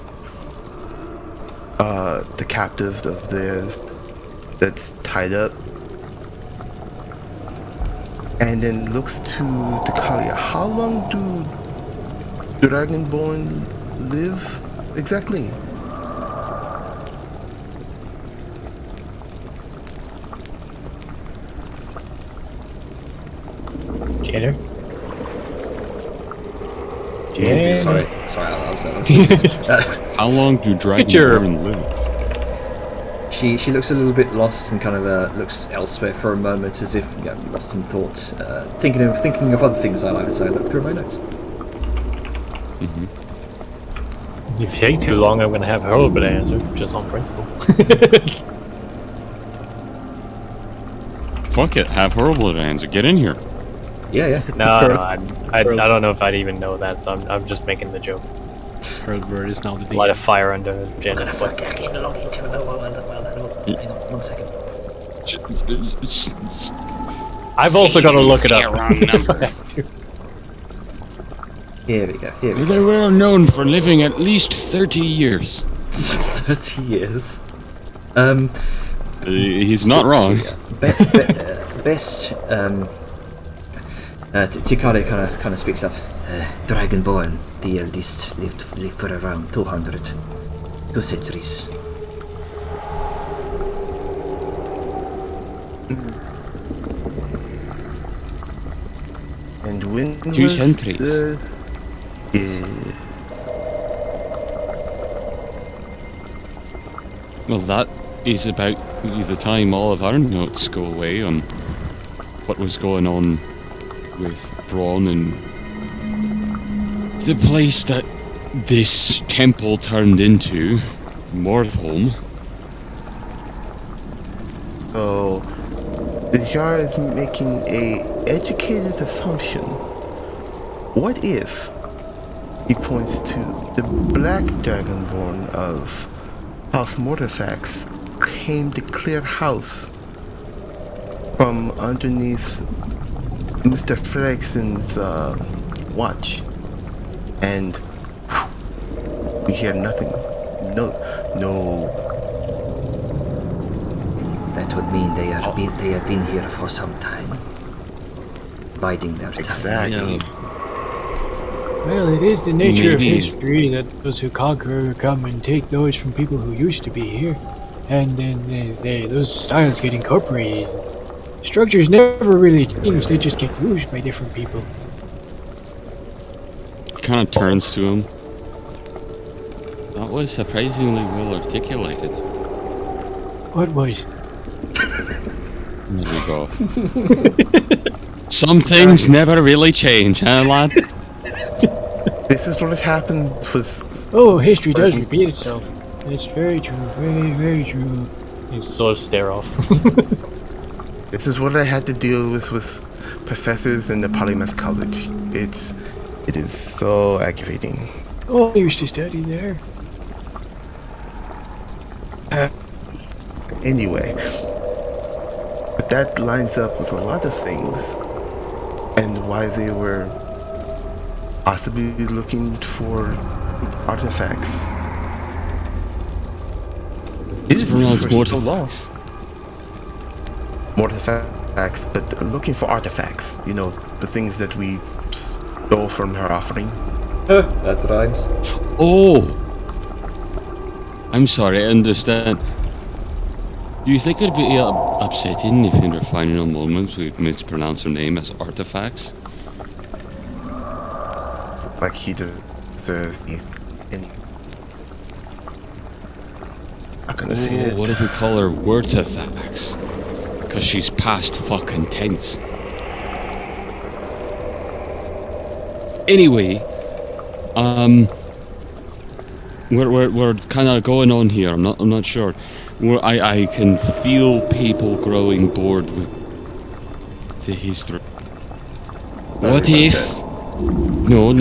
captive of theirs that's tied up, and then looks to Deucalia. How long do Dragonborn live exactly? Jenner? Yeah, sorry, I was How long do Dragonborn live? She looks a little bit lost and kind of looks elsewhere for a moment, as if lost in thought, thinking of other things I like as I look through my notes. If you take too long, I'm going to have Hurlbut answer, just on principle. Fuck it, have Hurlbut answer. Get in here. Yeah. No, I don't know if I'd even know that, so I'm just making the joke. Hardware is now the Light a DM. fire under Jenna. I can't log into it. Hang on, 1 second. I've also got to look it up. Wrong number. Here we go. Here we go. They were known for living at least 30 years. 30 years. He's not wrong. Best. Tikari kind of speaks up. Dragonborn, the eldest, lived for around 2 centuries. And when 2 was centuries. Well, that is about the time all of our notes go away on what was going on with Braun and the place that this temple turned into, Mordholm. So the Jar is making a educated assumption. What if he points to the black dragonborn of House Mortifax came to clear house from underneath Mr. Fredrickson's watch, and we hear nothing. No. That would mean they have been here for some time, biding their time. Exactly. Well, it is the nature of Maybe. history that those who conquer come and take those from people who used to be here, and then those styles get incorporated. Structures never really change; they just get used by different people. Kind of turns to him. That was surprisingly well articulated. What was? There we go. Some things never really change, huh, lad? This is what has happened with Oh, history does repeat itself. It's very true, very, very true. You sort of stare off. this is what I had to deal with professors in the Polymath College. It is so aggravating. Oh, I used to study there. Anyway, but that lines up with a lot of things, and why they were possibly looking for artifacts. It is Pronounced for so long. Mortifacts. Artifacts, but looking for artifacts. You know, the things that we stole from her offering. That rhymes. Oh! I'm sorry, I understand. Do you think it'd be upsetting if in her final moments we mispronounce her name as artifacts? Like he deserves these. Not gonna see it. What if we call her Wurtifacts? Because she's past fucking tense. Anyway, we're kind of going on here. I'm not sure. I can feel people growing bored with the history. What if? No.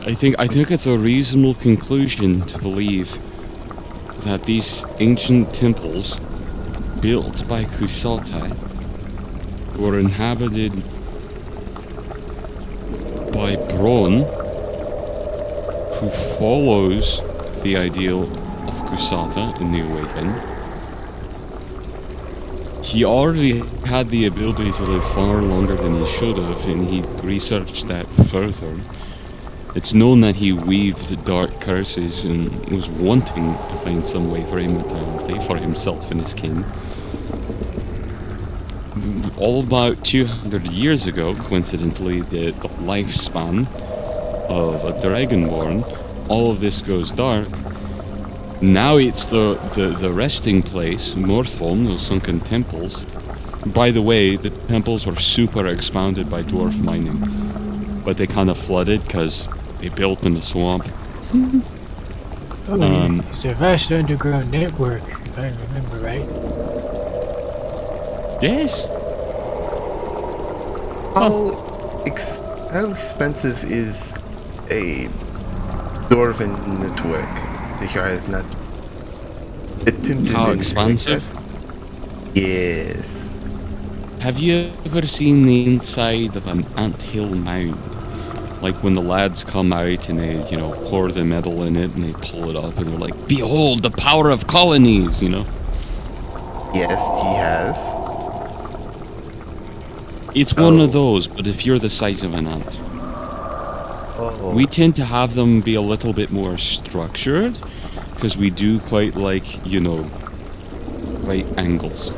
I think it's a reasonable conclusion to believe that these ancient temples, built by Kusata, were inhabited by Braun, who follows the ideal of Kusata in the Awakened. He already had the ability to live far longer than he should have, and he researched that further. It's known that he weaved dark curses and was wanting to find some way for immortality for himself and his kin. All about 200 years ago, coincidentally, the lifespan of a Dragonborn, all of this goes dark. Now it's the resting place, Mordholm, those sunken temples. By the way, the temples were super expounded by dwarf mining, but they kind of flooded because they built in a swamp. It's a vast underground network, if I remember right. Yes. How expensive is a Dwarven network. Dishar is not attempted How anything expansive? like that. Yes. Have you ever seen the inside of an anthill mound? Like when the lads come out and they, pour the metal in it and they pull it up and they're like, "Behold the power of colonies," Yes, he has. It's one of those, but if you're the size of an ant. Oh. We tend to have them be a little bit more structured, because we do quite like, right angles.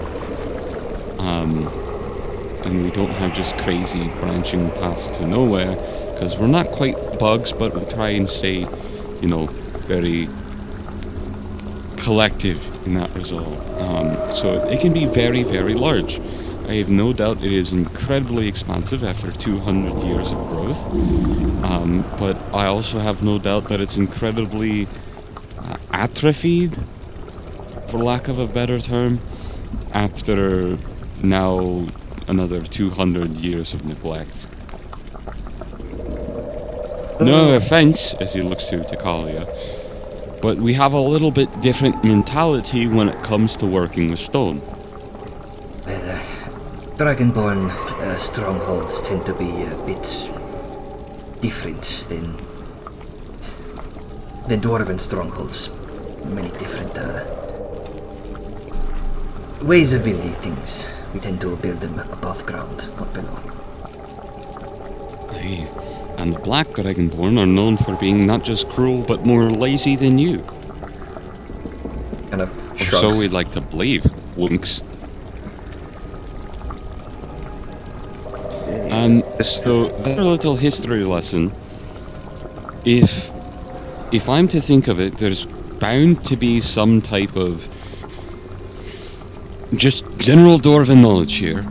And we don't have just crazy branching paths to nowhere, because we're not quite bugs, but we try and stay, very collective in that result. So it can be very, very large. I have no doubt it is incredibly expansive after 200 years of growth, but I also have no doubt that it's incredibly atrophied, for lack of a better term, after now another 200 years of neglect. No offense, as he looks to Tacalia, but we have a little bit different mentality when it comes to working with stone. Well, Dragonborn strongholds tend to be a bit different than Dwarven strongholds. Many different ways of building things. We tend to build them above ground, not below. Hey, and the Black Dragonborn are known for being not just cruel, but more lazy than you. Kind of Or shrugs. so we'd like to believe. Winks. So that little history lesson, if I'm to think of it, there's bound to be some type of just general Dwarven knowledge here.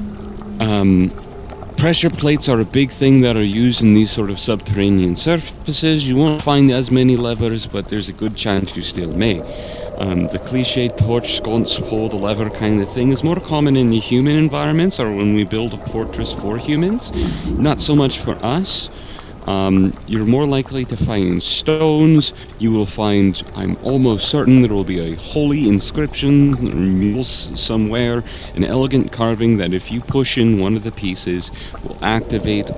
Pressure plates are a big thing that are used in these sort of subterranean surfaces. You won't find as many levers, but there's a good chance you still may. The cliched torch, sconce, hold a lever kind of thing is more common in the human environments, or when we build a fortress for humans. Not so much for us. You're more likely to find stones. You will find, I'm almost certain, there will be a holy inscription, or mules somewhere, an elegant carving that if you push in one of the pieces will activate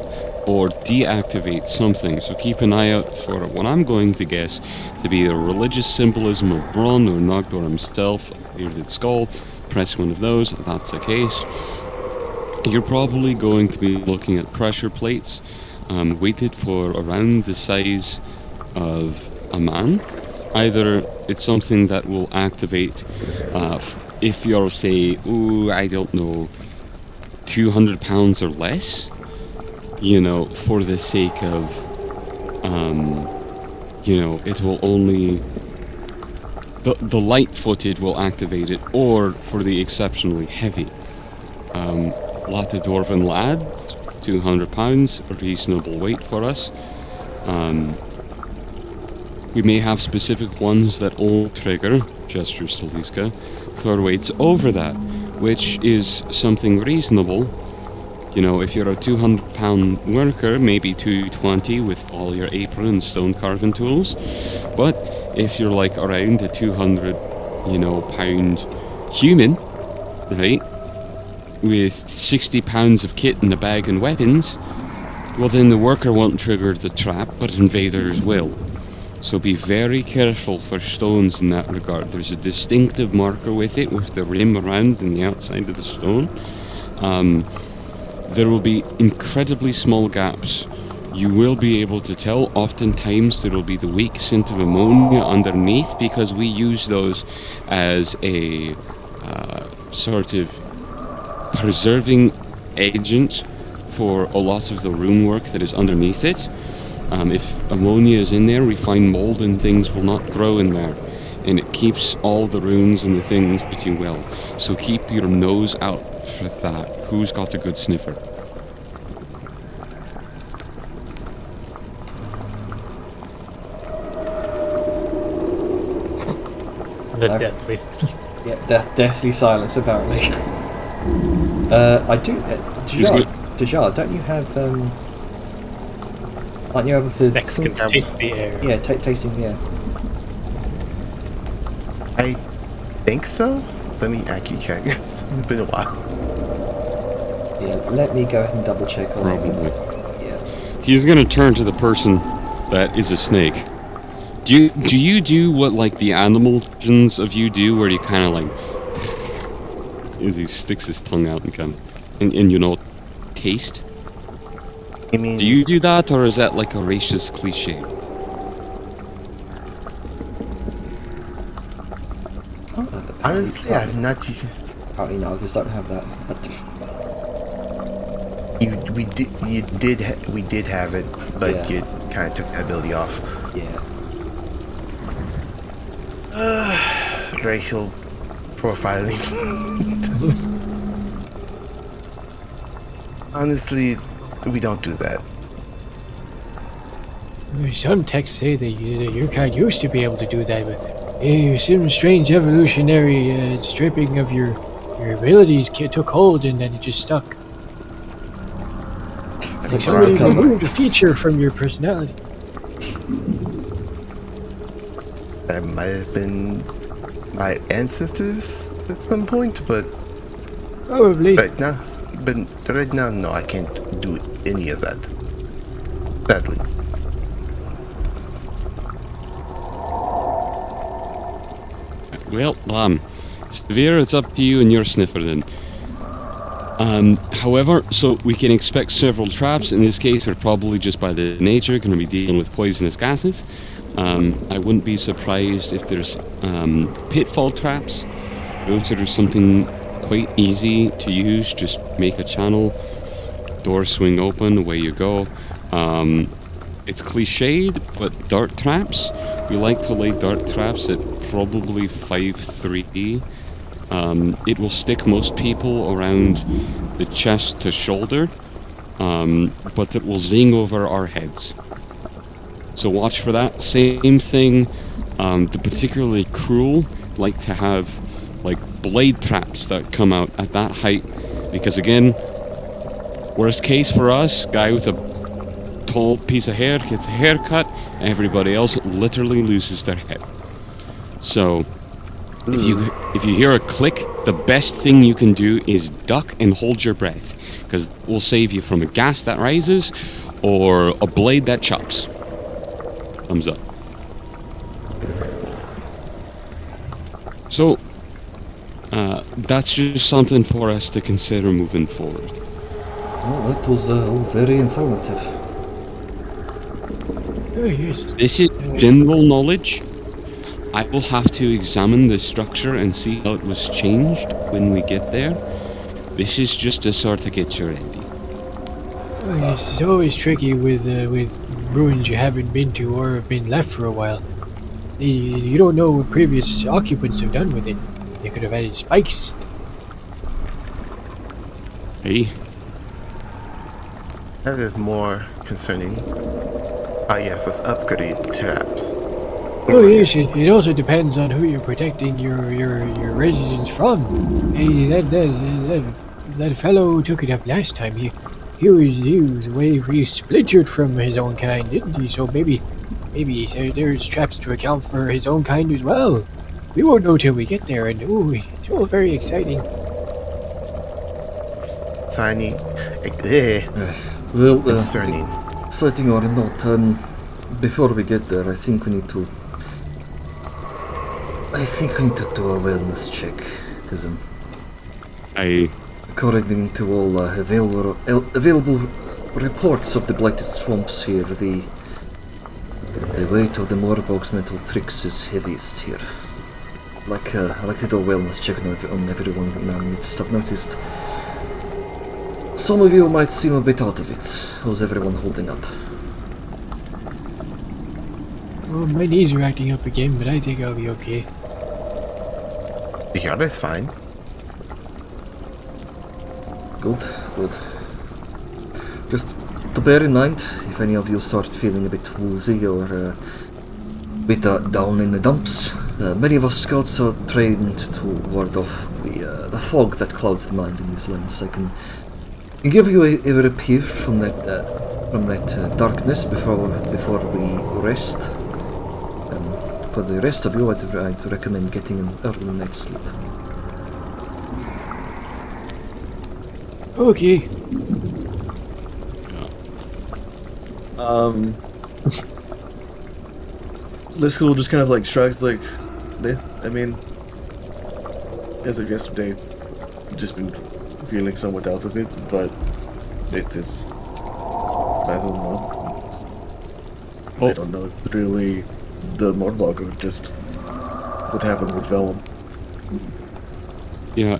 or deactivate something. So keep an eye out for what I'm going to guess to be a religious symbolism of Bronn or Nogdor himself, bearded skull. Press one of those, if that's the case. You're probably going to be looking at pressure plates, weighted for around the size of a man. Either it's something that will activate if you're, say, I don't know, 200 pounds or less, for the sake of, it will only, the light-footed will activate it, or for the exceptionally heavy. Lot of Dwarven lads, 200 pounds, a reasonable weight for us. We may have specific ones that all trigger, gestures to Liska, for weights over that, which is something reasonable. If you're a 200-pound worker, maybe 220 with all your apron and stone carving tools. But if you're like around a 200, pound human, right, with 60 pounds of kit in the bag and weapons, well then the worker won't trigger the trap, but invaders will. So be very careful for stones in that regard. There's a distinctive marker with it, with the rim around and the outside of the stone. There will be incredibly small gaps. You will be able to tell. Oftentimes there will be the weak scent of ammonia underneath, because we use those as a sort of preserving agent for a lot of the rune work that is underneath it. If ammonia is in there, we find mold and things will not grow in there, and it keeps all the runes and the things pretty well. So keep your nose out for that. Who's got a good sniffer? The deathly. Yeah, deathly silence apparently. I do. He's good. Dajar, don't you have Aren't you able to... Snakes can taste the air. Yeah, tasting the air. I think so. Let me actually check. It's been a while. Yeah, let me go ahead and double check on Probably. Yeah. He's gonna turn to the person that is a snake. Do you do what like the animal versions of you do, where you kind of like, as he sticks his tongue out and kind of, and you know, taste? I mean, Do you do that, or is that like a racist cliche? honestly, I've not. Apparently Nagas don't have that. We did have it, but Yeah. you kind of took that ability off. Yeah. Racial profiling. Honestly, we don't do that. Some texts say that your kind used to be able to do that, but some strange evolutionary stripping of your abilities took hold and then it just stuck. Like somebody removed a feature from your personality. That might have been my ancestors at some point, but Probably. right now, no, I can't do any of that. Sadly. Well, Severe, it's up to you and your sniffer then. However, so we can expect several traps. In this case, they're probably just by the nature going to be dealing with poisonous gases. I wouldn't be surprised if there's pitfall traps. Those are something quite easy to use. Just make a channel, door swing open, away you go. It's cliched, but dart traps. We like to lay dart traps at probably 5-3. It will stick most people around the chest to shoulder, but it will zing over our heads. So watch for that. Same thing, the particularly cruel like to have like blade traps that come out at that height, because again, worst case for us, guy with a tall piece of hair gets a haircut, everybody else literally loses their head. So if you hear a click, the best thing you can do is duck and hold your breath, because it will save you from a gas that rises or a blade that chops. Thumbs up. So that's just something for us to consider moving forward. Well, that was all very informative. Oh, yes. This is general knowledge. I will have to examine the structure and see how it was changed when we get there. This is just to sort of get you ready. Oh, yes. It's always tricky with ruins you haven't been to or have been left for a while. You don't know what previous occupants have done with it. They could have added spikes. Hey, That is more concerning. Ah, yes, let's upgrade the traps. Oh yes, it also depends on who you're protecting your residents from. Hey, that fellow who took it up last time, he was way splintered from his own kind, didn't he? So maybe there's traps to account for his own kind as well. We won't know till we get there, and ooh, it's all very exciting. Tiny, Well, concerning. exciting or not, before we get there, I think we need to do a wellness check, because according to all available reports of the blighted swamps here, the weight of the Morbogg's mental tricks is heaviest here. I like to do a wellness check on everyone in our midst. I've noticed some of you might seem a bit out of it. How's everyone holding up? Oh, my knees are acting up again, but I think I'll be okay. Yeah, that's fine. Good. Just to bear in mind, if any of you start feeling a bit woozy or a bit down in the dumps, many of us scouts are trained to ward off the fog that clouds the mind in these lands. I can give you a reprieve from that from that darkness before we rest. For the rest of you, I'd recommend getting an early night's sleep. Okay. Liskell just kind of like shrugs, like, I mean, as of yesterday, I've just been feeling somewhat out of it, but it is, I don't know. I don't know really the Mordbog or just what happened with Vellum. Yeah,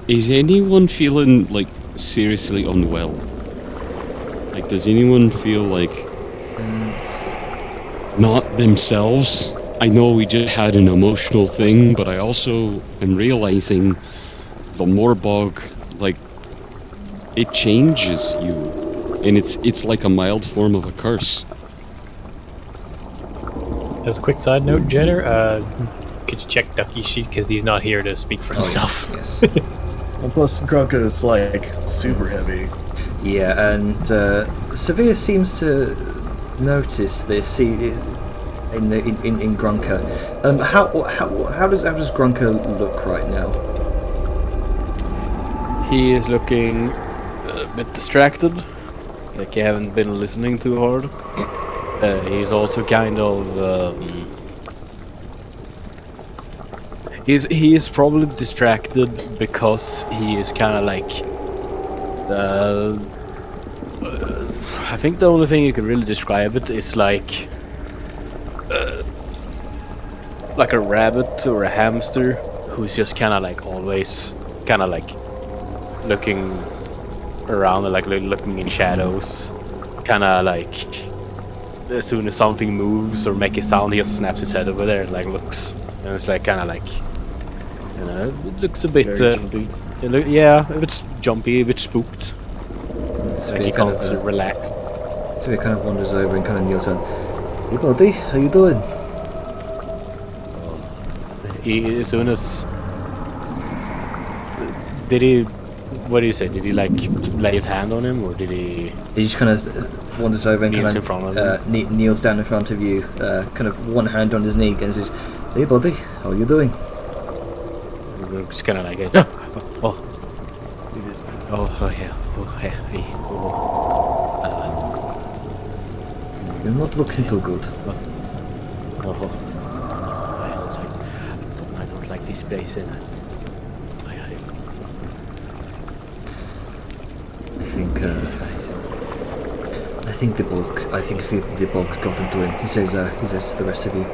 is anyone feeling, like, seriously unwell? Like, does anyone feel like not themselves? I know we just had an emotional thing, but I also am realizing the Morbog, like, it changes you, and it's like a mild form of a curse. As a quick side note, Jenner, could you check Ducky's sheet, because he's not here to speak for himself. Yes. And plus, Grunka is like super heavy. Yeah, and Severe seems to notice this in Grunka. How does Grunka look right now? He is looking a bit distracted, like you haven't been listening too hard. He's also kind of he is probably distracted because he is kind of like I think the only thing you can really describe it is like a rabbit or a hamster who's just kind of like always kind of like looking around and like looking in shadows, kind of like as soon as something moves or makes a sound, he just snaps his head over there and like looks, and it's like kind of like, you know, it looks a bit Jumpy. yeah, a bit jumpy, a bit spooked, like he Severe can't relax. Severe kind of wanders over and kind of kneels down. Hey buddy, how you doing? He, as soon as did he, what do you say? Did he like lay his hand on him, or did he? He just kind of wanders over and Kneels kind in front of of kneels down in front of you, kind of one hand on his knee, and says, "Hey buddy, how you doing?" Just kind of like, oh yeah, hey, You're not looking too good. I don't like this place, and I think the bulk. I think the bulk got into him. He says to the rest of you.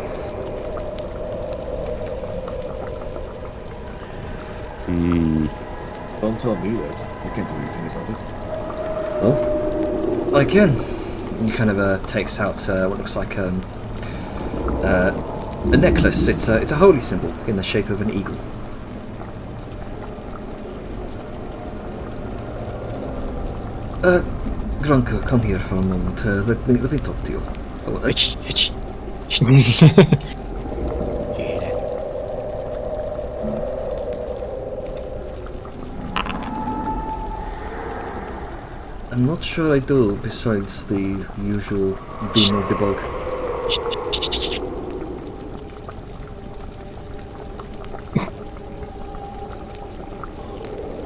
Don't tell me that. You can't do anything about it. Oh, I can. And he kind of takes out what looks like a necklace. It's a holy symbol in the shape of an eagle. Grunka, come here for a moment. Let me talk to you. I'm not sure I do, besides the usual beam of the bug.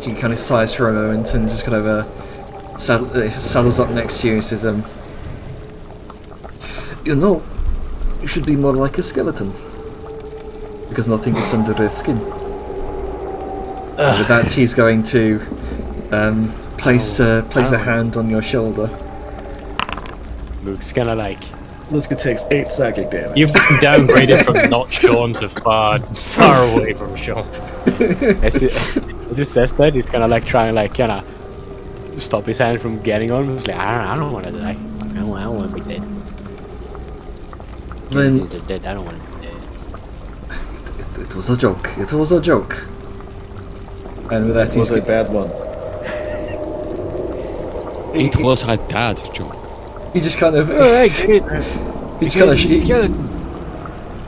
He kind of sighs for a moment and just kind of saddles up next to you and says, you know, you should be more like a skeleton. Because nothing gets under their skin. With that, he's going to place a hand on your shoulder. Luke's kind of like, Liska takes 8 psychic damage. You've been downgraded from not Sean to far away from Sean. as he says that, he's kind of like trying like kind of stop his hand from getting on. He's like, I don't want to die. I don't want to be dead. Then He's dead. I don't want to be dead. it was a joke. It was a joke. And with that, It was he's a bad one. It was a dad joke. he just kind of I get it. he just kind of Skeleton.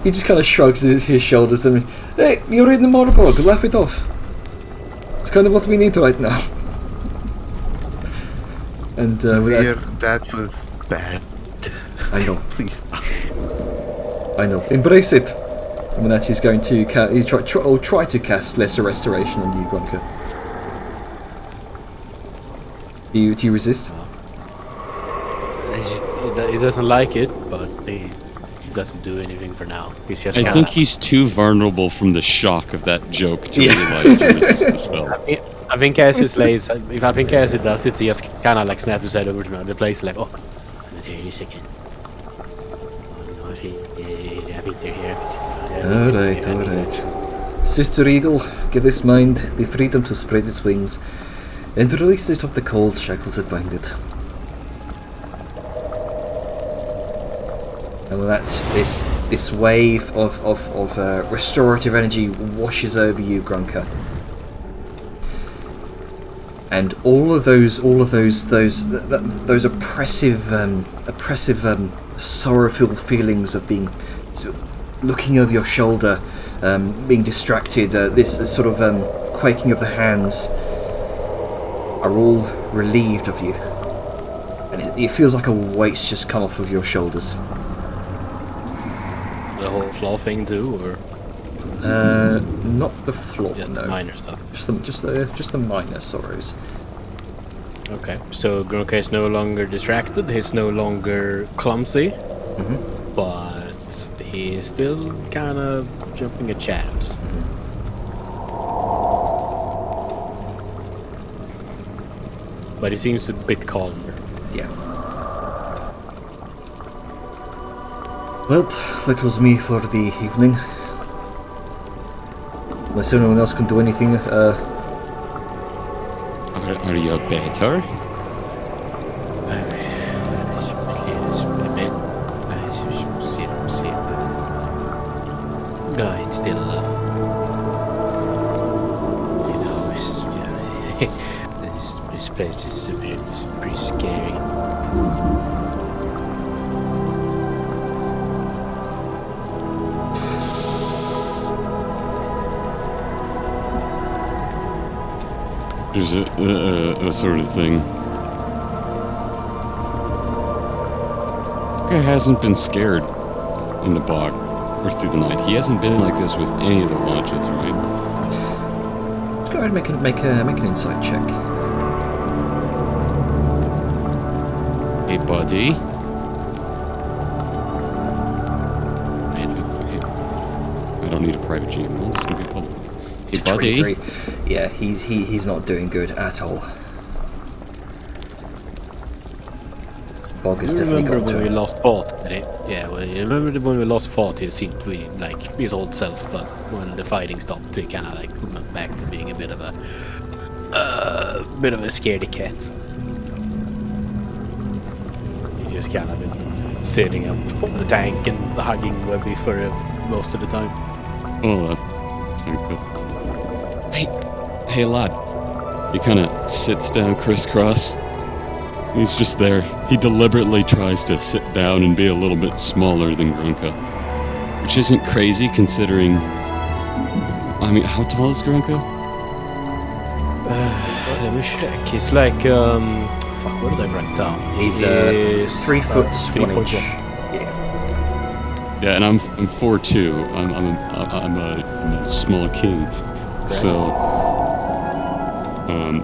he just kind of shrugs his shoulders and hey, you're in the motorboat. Laugh it off. It's kind of what we need right now. And with that, Here, that was bad. I know, Please stop. I know. Embrace it. And with that, he's going to try to cast Lesser Restoration on you, Grunker. Do you resist? He doesn't like it, but he doesn't do anything for now. He's just I kinda, think he's too vulnerable from the shock of that joke to realize to resist the spell. I think as he slays, if I think as he does it, he just kind of like snaps his head over to another place, like, oh, there it is again. Oh, no, I think they're here. Alright. Sister Eagle, give this mind the freedom to spread its wings and release it of the cold shackles that bind it. And when that's this wave of restorative energy washes over you, Grunker. And all of those oppressive, sorrowful feelings of being looking over your shoulder, being distracted, this sort of quaking of the hands, are all relieved of you, and it feels like a weight's just come off of your shoulders. The whole floor thing too, or Not the floor, just no. the minor stuff? Just the minor sorrows. Okay, so Grunker is no longer distracted, he's no longer clumsy, but he's still kind of jumping at shadows. But he seems a bit calmer. Yeah. Well, that was me for the evening. Unless anyone else can do anything, Are you better? It's still, this place is pretty scary. There's a sort of thing. The guy hasn't been scared in the bog or through the night. He hasn't been like this with any of the lodges, right? let's go ahead and make an insight check. Hey, buddy. I don't need a private GM. I'm just gonna be public. Hey, buddy. 23. Yeah, he's not doing good at all. Bog has You definitely remember got to when we him. lost Fort? Yeah, well, you remember when we lost Fort, he seemed to be like his old self, but when the fighting stopped, he kind of like went back to being a bit of a scaredy cat. He just kind of been sitting up on the tank and hugging Webby for most of the time. Oh, that's not good. Hey, lad. He kind of sits down crisscross. He's just there. He deliberately tries to sit down and be a little bit smaller than Grunka. Which isn't crazy considering... I mean, how tall is Grunka? Let me check. He's like, fuck, what did I write down? He's is 3 foot 1 3.1. inch. Yeah, and I'm 4'2". I'm a small king.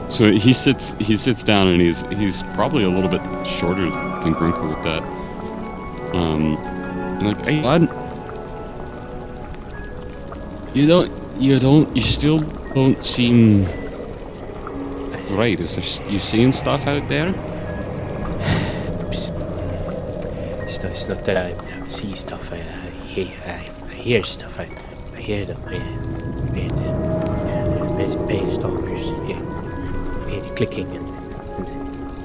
So he sits down and he's probably a little bit shorter than Grunka with that. Like, hey, lad, you still don't seem right. Is there, you seeing stuff out there? It's not that I see stuff. I hear stuff. I hear them. I hear the pale stalkers. I hear the clicking and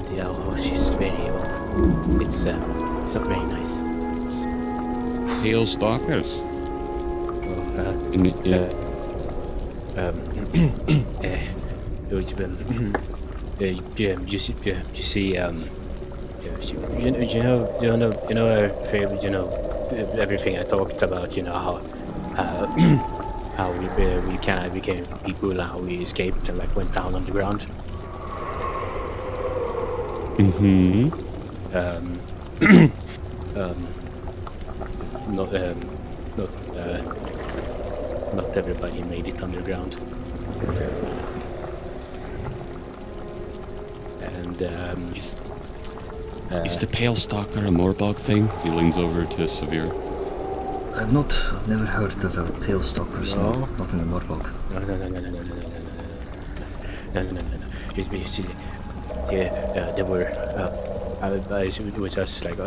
the oh, she's very awful. It's not very nice. Pale stalkers. You see, you know our favorite, everything I talked about, how we kind of became people and how we escaped and like went down on the ground. Mm-hmm. Not not everybody made it underground. And Is the Pale Stalker a Morbog thing? He leans over to Severe. I've never heard of a pale stalkers, No. not in the Morbog. no. It's basically they were it was just like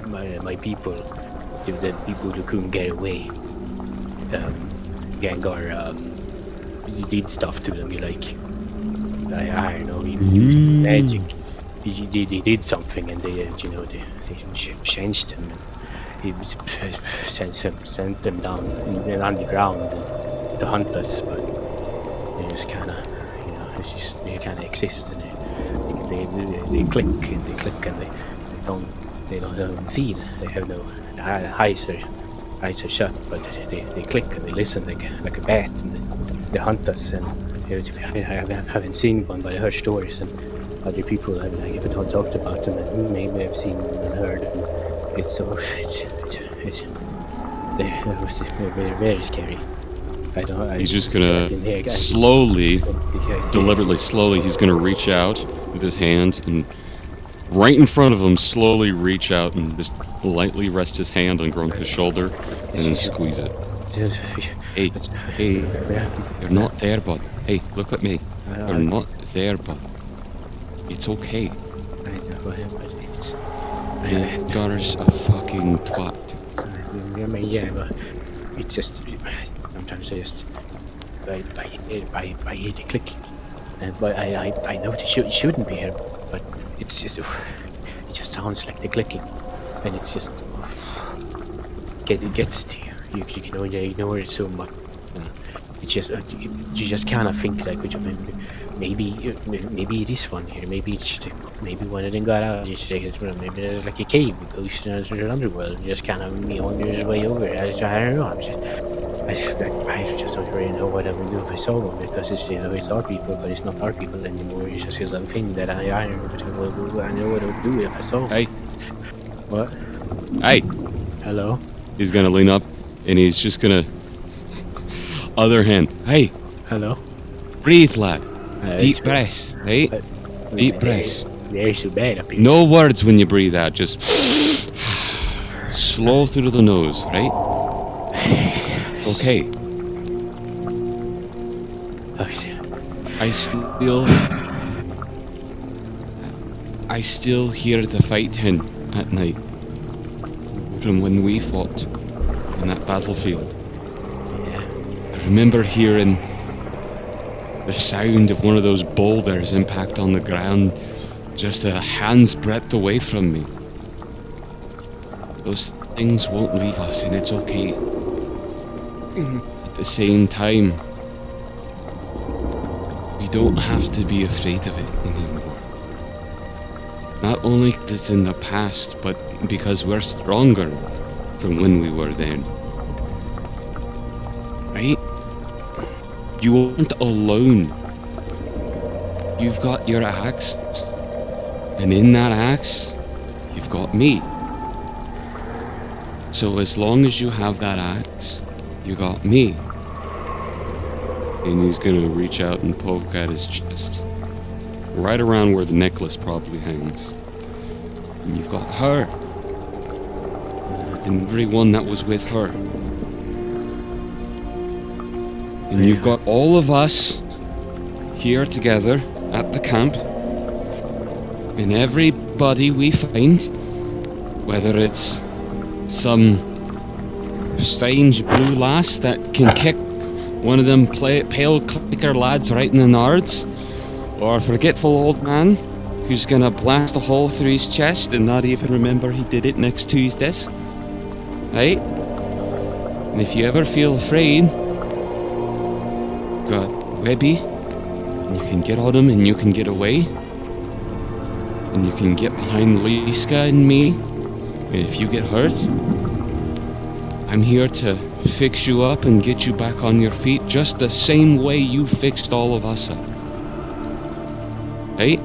my people, the people who couldn't get away. Gengar did stuff to them. Like I don't know, he used magic. They did something, and they they changed them. And he sent them down underground to hunt us, but they just kind of, it's just they kind of exist, and they click and they click, and they don't see. They have no eyes are shut, but they click and they listen like a bat, and they hunt us. And I haven't seen one, but I heard stories, and other people have even talked about them, and maybe I've seen and heard. And it's they're very scary. He's just gonna slowly, deliberately slowly, he's gonna reach out with his hand and right in front of him, slowly reach out and just lightly rest his hand on Gronka's shoulder and then squeeze it. Hey, you're not there, bud. Hey, look at me. You're not there, bud. It's okay. Your daughter's a fucking twat. Yeah, but it's just sometimes I hear the clicking, but I know it shouldn't be here, but it just sounds like the clicking, and it's just it gets to you. You can only ignore it so much, and it's just you just kind of think like, maybe it is one here. Maybe one of them got out. Maybe there's like a cave that goes to the underworld and just kind of meanders his way over. I don't know. I just don't really know what I would do if I saw one, because it's our people, but it's not our people anymore. It's just his little thing that I know what I would do if I saw one. Hey. What? Hey. Hello? He's gonna lean up and he's just gonna other hand. Hey. Hello? Breathe, lad. Deep breaths, right? Deep breaths. They're so bad up here. No words when you breathe out, just slow through the nose, right? Okay. I still hear the fighting at night from when we fought on that battlefield. I remember hearing the sound of one of those boulders impact on the ground just a hand's breadth away from me. Those things won't leave us, and it's okay. At the same time, we don't have to be afraid of it anymore. Not only because it's in the past, but because we're stronger from when we were then. Right? You aren't alone. You've got your axe, and in that axe, you've got me. So as long as you have that axe, you got me. And he's gonna reach out and poke at his chest, right around where the necklace probably hangs. And you've got her, and everyone that was with her. And you've got all of us here together at the camp, and everybody we find, whether it's some strange blue lass that can kick one of them pale clicker lads right in the nards, or a forgetful old man who's gonna blast a hole through his chest and not even remember he did it next Tuesdays, right? And if you ever feel afraid, you've got Webby, and you can get on him and you can get away, and you can get behind Liska and me, and if you get hurt, I'm here to fix you up and get you back on your feet just the same way you fixed all of us up. Right?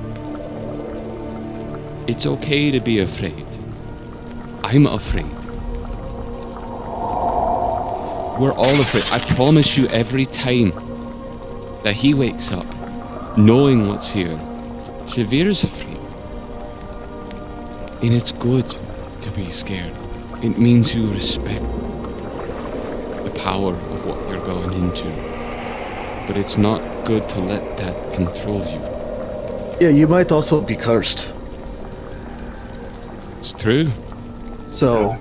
It's okay to be afraid. I'm afraid. We're all afraid. I promise you, every time that he wakes up, knowing what's here, Severe's afraid. And it's good to be scared. It means you respect the power of what you're going into. But it's not good to let that control you. Yeah, you might also be cursed. It's true. So,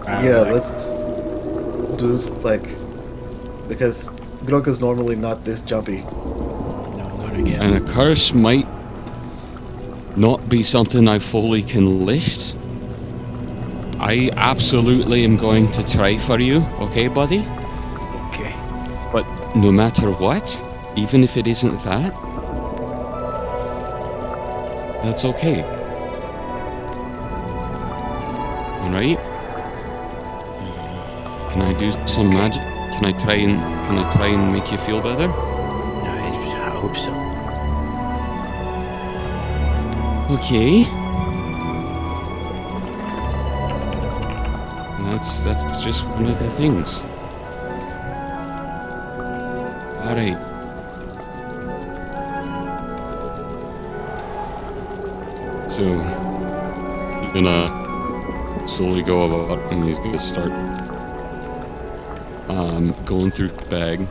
yeah, let's do this, like, because Grunka's normally not this jumpy. No, not again. And a curse might not be something I fully can lift. I absolutely am going to try for you, okay, buddy? Okay. But no matter what, even if it isn't that, that's okay. Alright? Can I do some magic? Can I try and make you feel better? No, I hope so. Okay. That's just one of the things. Alright. So you're gonna slowly go about and he's gonna start going through the bag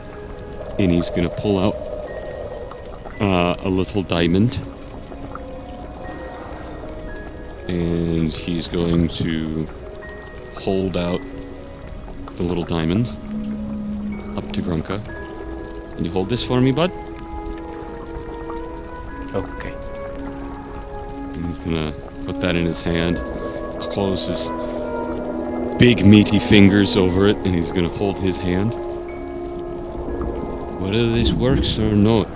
and he's gonna pull out a little diamond. And he's going to hold out the little diamond up to Grunka. Can you hold this for me, bud? Okay. And he's gonna put that in his hand, close his big meaty fingers over it, and he's gonna hold his hand. Whether this works or not,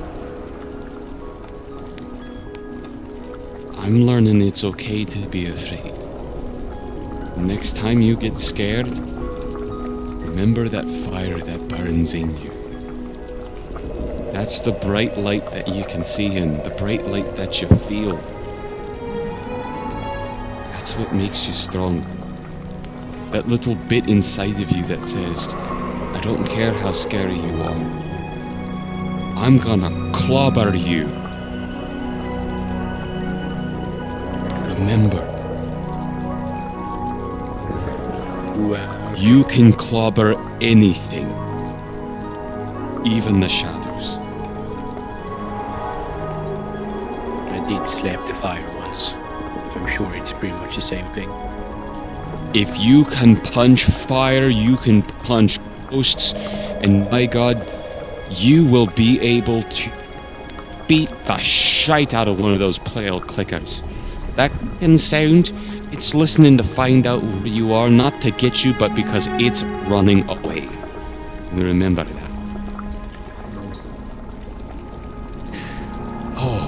I'm learning it's okay to be afraid. Next time you get scared, remember that fire that burns in you. That's the bright light that you can see in, the bright light that you feel. That's what makes you strong. That little bit inside of you that says, I don't care how scary you are. I'm gonna clobber you. Remember, you can clobber anything, even the shadows. I did slap the fire once. I'm sure it's pretty much the same thing. If you can punch fire, you can punch ghosts, and my god, you will be able to beat the shite out of one of those pale clickers. That can sound, it's listening to find out where you are, not to get you, but because it's running away. And remember that. Oh.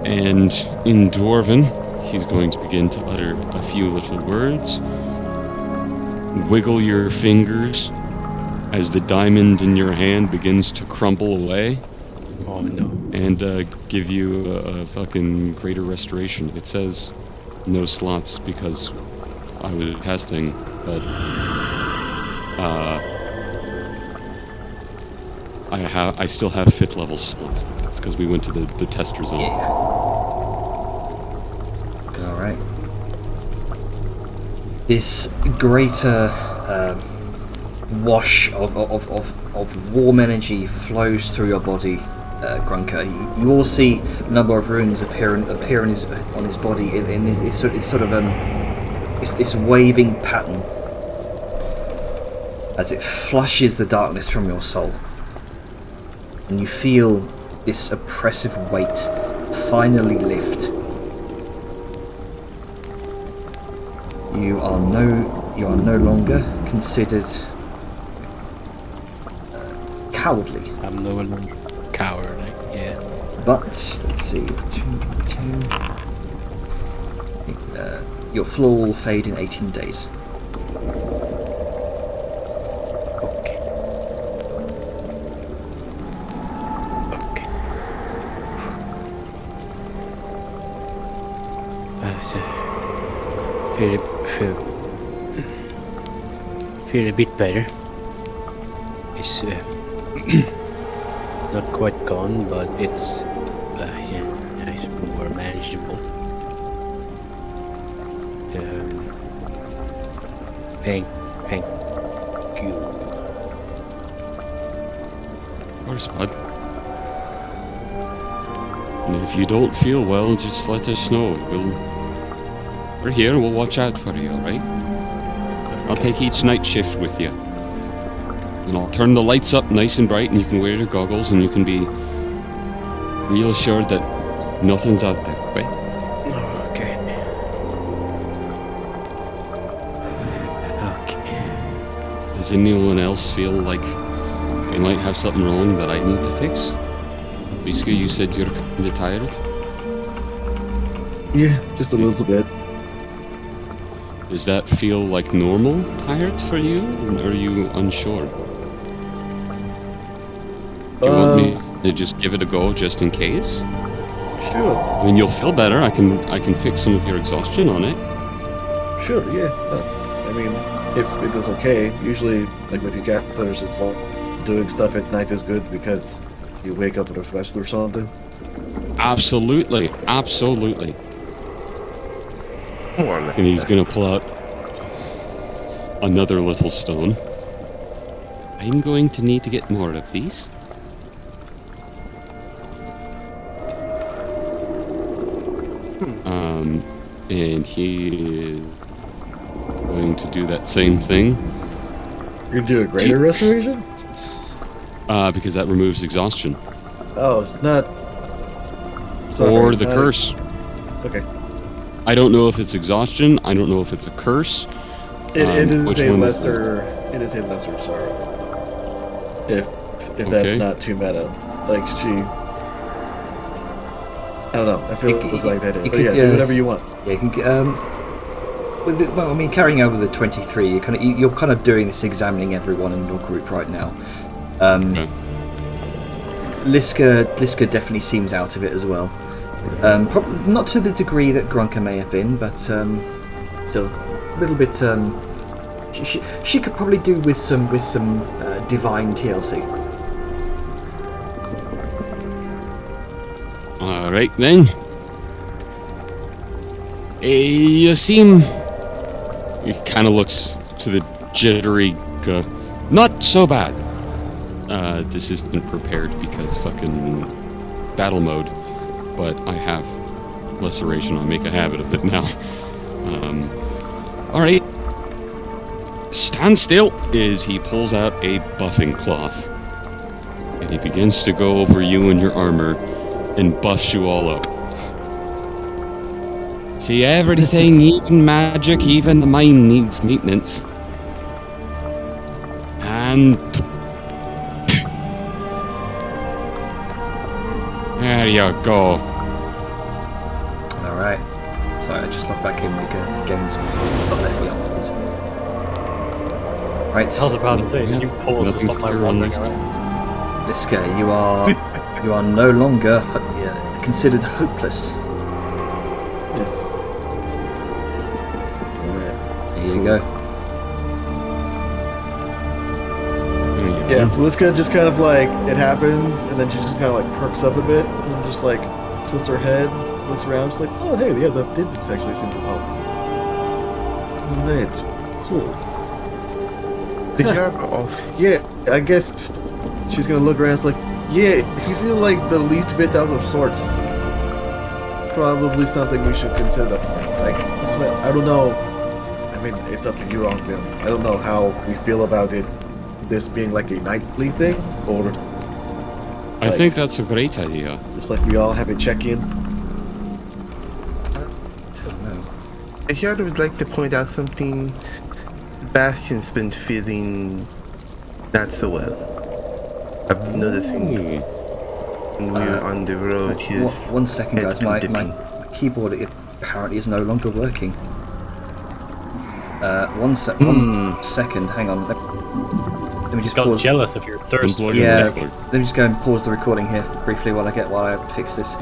And in Dwarven, he's going to begin to utter a few little words. Wiggle your fingers as the diamond in your hand begins to crumble away. Oh no. And give you a fucking greater restoration. It says no slots because I was testing, but I still have 5th level slots. It's because we went to the tester zone. Yeah. Alright. This greater wash of warm energy flows through your body, Grunka. You all see a number of runes appear on his body in this waving pattern as it flushes the darkness from your soul, and you feel this oppressive weight finally lift. You are no longer considered cowardly. I'm no longer cowardly, yeah. But let's see, your floor will fade in 18 days. Okay. Okay. feel a bit better. It's not quite gone, but it's it's more manageable. Thank you. Of course, bud. And if you don't feel well, just let us know. We're here, we'll watch out for you, alright? I'll take each night shift with you. And I'll turn the lights up nice and bright, and you can wear your goggles, and you can be real assured that nothing's out there, right? Okay. Okay. Does anyone else feel like they might have something wrong that I need to fix? Liska, you said you're kinda tired? Yeah, just a little bit. Does that feel like normal tired for you, or are you unsure? Do you want me to just give it a go just in case? Sure. I mean, you'll feel better. I can fix some of your exhaustion on it. Sure, yeah. I mean, if it is okay, usually, like with your cats, there's just like doing stuff at night is good because you wake up refreshed or something. Absolutely, absolutely. And he's gonna pull out another little stone. I'm going to need to get more of these. And he is going to do that same thing. You're gonna do a greater restoration? Because that removes exhaustion. Oh, not. Sorry, Or the not- curse. Okay. I don't know if it's exhaustion. I don't know if it's a curse. It is which a one is lesser. It is a lesser sorrow. If that's Okay. not too meta, like she. I don't know. I feel it was like that. you But could, yeah, do whatever you want. Yeah, you can get, with it, well, I mean, carrying over the 23, you're kind of doing this, examining everyone in your group right now. Okay. Liska definitely seems out of it as well. Probably not to the degree that Grunka may have been, but still a little bit. She could probably do with some divine TLC. Alright then. You seem... He kind of looks to the jittery... not so bad. This isn't prepared because fucking... battle mode. But I have laceration. I'll make a habit of it now. Alright. Stand still as he pulls out a buffing cloth. And he begins to go over you and your armor and buffs you all up. See, everything, even magic, even the mind needs maintenance. And... there you go. Alright. Sorry, I just logged back in. We go games. Right. I was about to say, did you pause to Nothing stop my clear on wandering this. around? Liska, you are no longer considered hopeless. Yes. Alright. Here you go. Yeah, Liska just kind of like, it happens, and then she just kind of like perks up a bit, and then just like tilts her head, looks around, just like, oh hey, yeah, that did actually seem to help. Alright, cool. The job off. Yeah, I guess she's gonna look around, it's like, yeah, if you feel like the least bit out of sorts, probably something we should consider. Like, I don't know, I mean, it's up to you on them. I don't know how we feel about it. This being like a nightly thing, or I think that's a great idea. just like we all have a check-in. I here would like to point out something. Bastion's been feeling not so well. I've been noticing when we're on the road, his One second, head guys. My dipping. keyboard apparently is no longer working. One second. Hang on. Let me just Got pause. jealous of your thirst for Unplug your Yeah. dick. Let me just go and pause the recording here briefly while I fix this.